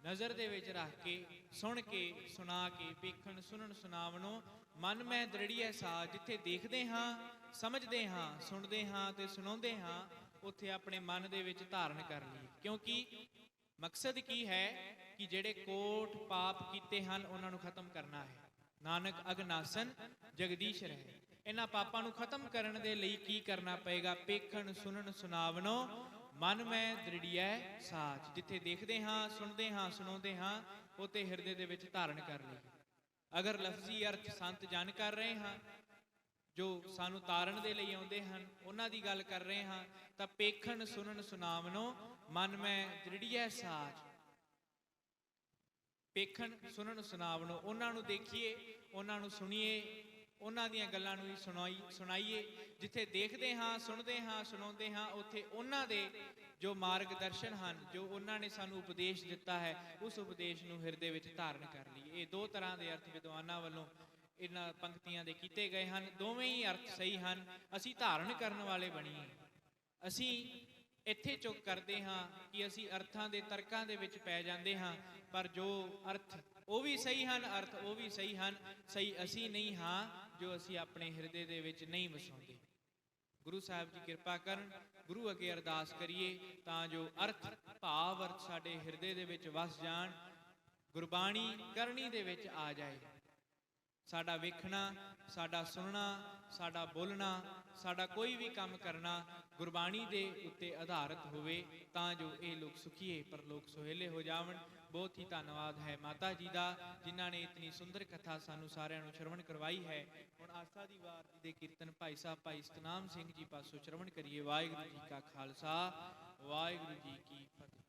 ਨਜ਼ਰ ਦੇ ਵਿੱਚ ਰੱਖ ਕੇ, ਸੁਣ ਕੇ, ਸੁਣਾ ਕੇ, ਪੇਖਣ ਸੁਣਨ ਸੁਨਾਵਨੋ, ਮਨ ਮੈਂ ਦ੍ਰਿੜੀਏ ਸਾਜ। ਜਿੱਥੇ ਦੇਖਦੇ ਹਾਂ, ਸਮਝਦੇ ਹਾਂ, ਸੁਣਦੇ ਹਾਂ ਤੇ ਸੁਣਾਉਂਦੇ ਹਾਂ, ਉੱਥੇ ਆਪਣੇ ਮਨ ਦੇ ਵਿੱਚ ਧਾਰਨ ਕਰ ਲਈਏ। ਕਿਉਂਕਿ ਮਕਸਦ ਕੀ ਹੈ ਕਿ ਜਿਹੜੇ ਕੋਟ ਪਾਪ ਕੀਤੇ ਹਨ ਉਹਨਾਂ ਨੂੰ ਖਤਮ ਕਰਨਾ ਹੈ। ਨਾਨਕ ਅਗਨਾਸਨ ਜਗਦੀਸ਼ ਰਹੇ। ਇਹਨਾਂ ਪਾਪਾਂ ਨੂੰ ਖਤਮ ਕਰਨ ਦੇ ਲਈ ਕੀ ਕਰਨਾ ਪਏਗਾ? ਪੇਖਣ ਸੁਣਨ ਸੁਨਾਵਨੋ, ਮਨ ਮੈਂ ਦ੍ਰਿੜੀਐ ਸਾਚ। ਜਿੱਥੇ ਦੇਖਦੇ ਹਾਂ, ਸੁਣਦੇ ਹਾਂ, ਸੁਣਾਉਂਦੇ ਹਾਂ, ਉੱਥੇ ਹਿਰਦੇ ਦੇ ਵਿੱਚ ਧਾਰਨ ਕਰ ਲਈਏ। ਅਗਰ ਲਫ਼ਜ਼ੀ ਅਰਥ ਸੰਤ ਜਨ ਕਰ ਰਹੇ ਹਾਂ ਜੋ ਸਾਨੂੰ ਤਾਰਨ ਦੇ ਲਈ ਆਉਂਦੇ ਹਨ, ਉਹਨਾਂ ਦੀ ਗੱਲ ਕਰ ਰਹੇ ਹਾਂ, ਤਾਂ ਪੇਖਣ ਸੁਣਨ ਸੁਨਾਵਨੋ, ਮਨ ਮੈਂ ਦ੍ਰਿੜੀਐ ਸਾਚ। ਪੇਖਣ ਸੁਣਨ ਸੁਨਾਵਨੋ, ਉਹਨਾਂ ਨੂੰ ਦੇਖੀਏ, ਉਹਨਾਂ ਨੂੰ ਸੁਣੀਏ, ਉਹਨਾਂ ਦੀਆਂ ਗੱਲਾਂ ਨੂੰ ਹੀ ਸੁਣਾਈਏ। ਜਿੱਥੇ ਦੇਖਦੇ ਹਾਂ, ਸੁਣਦੇ ਹਾਂ, ਸੁਣਾਉਂਦੇ ਹਾਂ, ਉੱਥੇ ਉਹਨਾਂ ਦੇ ਜੋ ਮਾਰਗ ਦਰਸ਼ਨ ਹਨ, ਜੋ ਉਹਨਾਂ ਨੇ ਸਾਨੂੰ ਉਪਦੇਸ਼ ਦਿੱਤਾ ਹੈ, ਉਸ ਉਪਦੇਸ਼ ਨੂੰ ਹਿਰਦੇ ਵਿੱਚ ਧਾਰਨ ਕਰ ਲਈਏ। ਇਹ ਦੋ ਤਰ੍ਹਾਂ ਦੇ ਅਰਥ ਵਿਦਵਾਨਾਂ ਵੱਲੋਂ ਇਹਨਾਂ ਪੰਕਤੀਆਂ ਦੇ ਕੀਤੇ ਗਏ ਹਨ। ਦੋਵੇਂ ਹੀ ਅਰਥ ਸਹੀ ਹਨ। ਅਸੀਂ ਧਾਰਨ ਕਰਨ ਵਾਲੇ ਬਣੀਏ। ਅਸੀਂ ਇੱਥੇ ਚੁੱਕ ਕਰਦੇ ਹਾਂ ਕਿ ਅਸੀਂ ਅਰਥਾਂ ਦੇ ਤਰਕਾਂ ਦੇ ਵਿੱਚ ਪੈ ਜਾਂਦੇ ਹਾਂ, ਪਰ ਜੋ ਅਰਥ ਉਹ ਵੀ ਸਹੀ ਹਨ, ਅਰਥ ਉਹ ਵੀ ਸਹੀ ਹਨ, ਸਹੀ ਅਸੀਂ ਨਹੀਂ ਹਾਂ ਜੋ ਅਸੀਂ ਆਪਣੇ ਹਿਰਦੇ ਦੇ ਵਿੱਚ ਨਹੀਂ ਵਸਾਉਂਦੇ। ਗੁਰੂ ਸਾਹਿਬ ਜੀ ਕਿਰਪਾ ਕਰਨ, ਗੁਰੂ ਅੱਗੇ ਅਰਦਾਸ ਕਰੀਏ ਤਾਂ ਜੋ ਅਰਥ ਭਾਵ ਅਰਥ ਸਾਡੇ ਹਿਰਦੇ ਦੇ ਵਿੱਚ ਵਸ ਜਾਣ, ਗੁਰਬਾਣੀ ਕਰਨੀ ਦੇ ਵਿੱਚ ਆ ਜਾਏ। ਸਾਡਾ ਵੇਖਣਾ, ਸਾਡਾ ਸੁਣਨਾ, ਸਾਡਾ ਬੋਲਣਾ, ਸਾਡਾ ਕੋਈ ਵੀ ਕੰਮ ਕਰਨਾ ਗੁਰਬਾਣੀ ਦੇ ਉੱਤੇ ਆਧਾਰਿਤ ਹੋਵੇ ਤਾਂ ਜੋ ਇਹ ਲੋਕ ਸੁਖੀਏ ਪਰਲੋਕ ਸੁਹੇਲੇ ਹੋ ਜਾਵਣ। ਬਹੁਤ ਹੀ ਧੰਨਵਾਦ ਹੈ ਮਾਤਾ ਜੀ ਦਾ ਜਿਨ੍ਹਾਂ ਨੇ ਇਤਨੀ ਸੁੰਦਰ ਕਥਾ ਸਾਨੂੰ ਸਾਰਿਆਂ ਨੂੰ ਸ਼ਰਵਣ ਕਰਵਾਈ ਹੈ। ਹੁਣ ਆਸਾ ਦੀ ਵਾਰ ਜੀ ਦੇ ਕੀਰਤਨ ਭਾਈ ਸਾਹਿਬ ਭਾਈ ਸਤਨਾਮ ਸਿੰਘ ਜੀ ਪਾਸੋਂ ਸ਼ਰਵਣ ਕਰੀਏ। ਵਾਹਿਗੁਰੂ ਜੀ ਕਾ ਖਾਲਸਾ ਵਾਹਿਗੁਰੂ ਜੀ ਕੀ ਫਤਿਹ।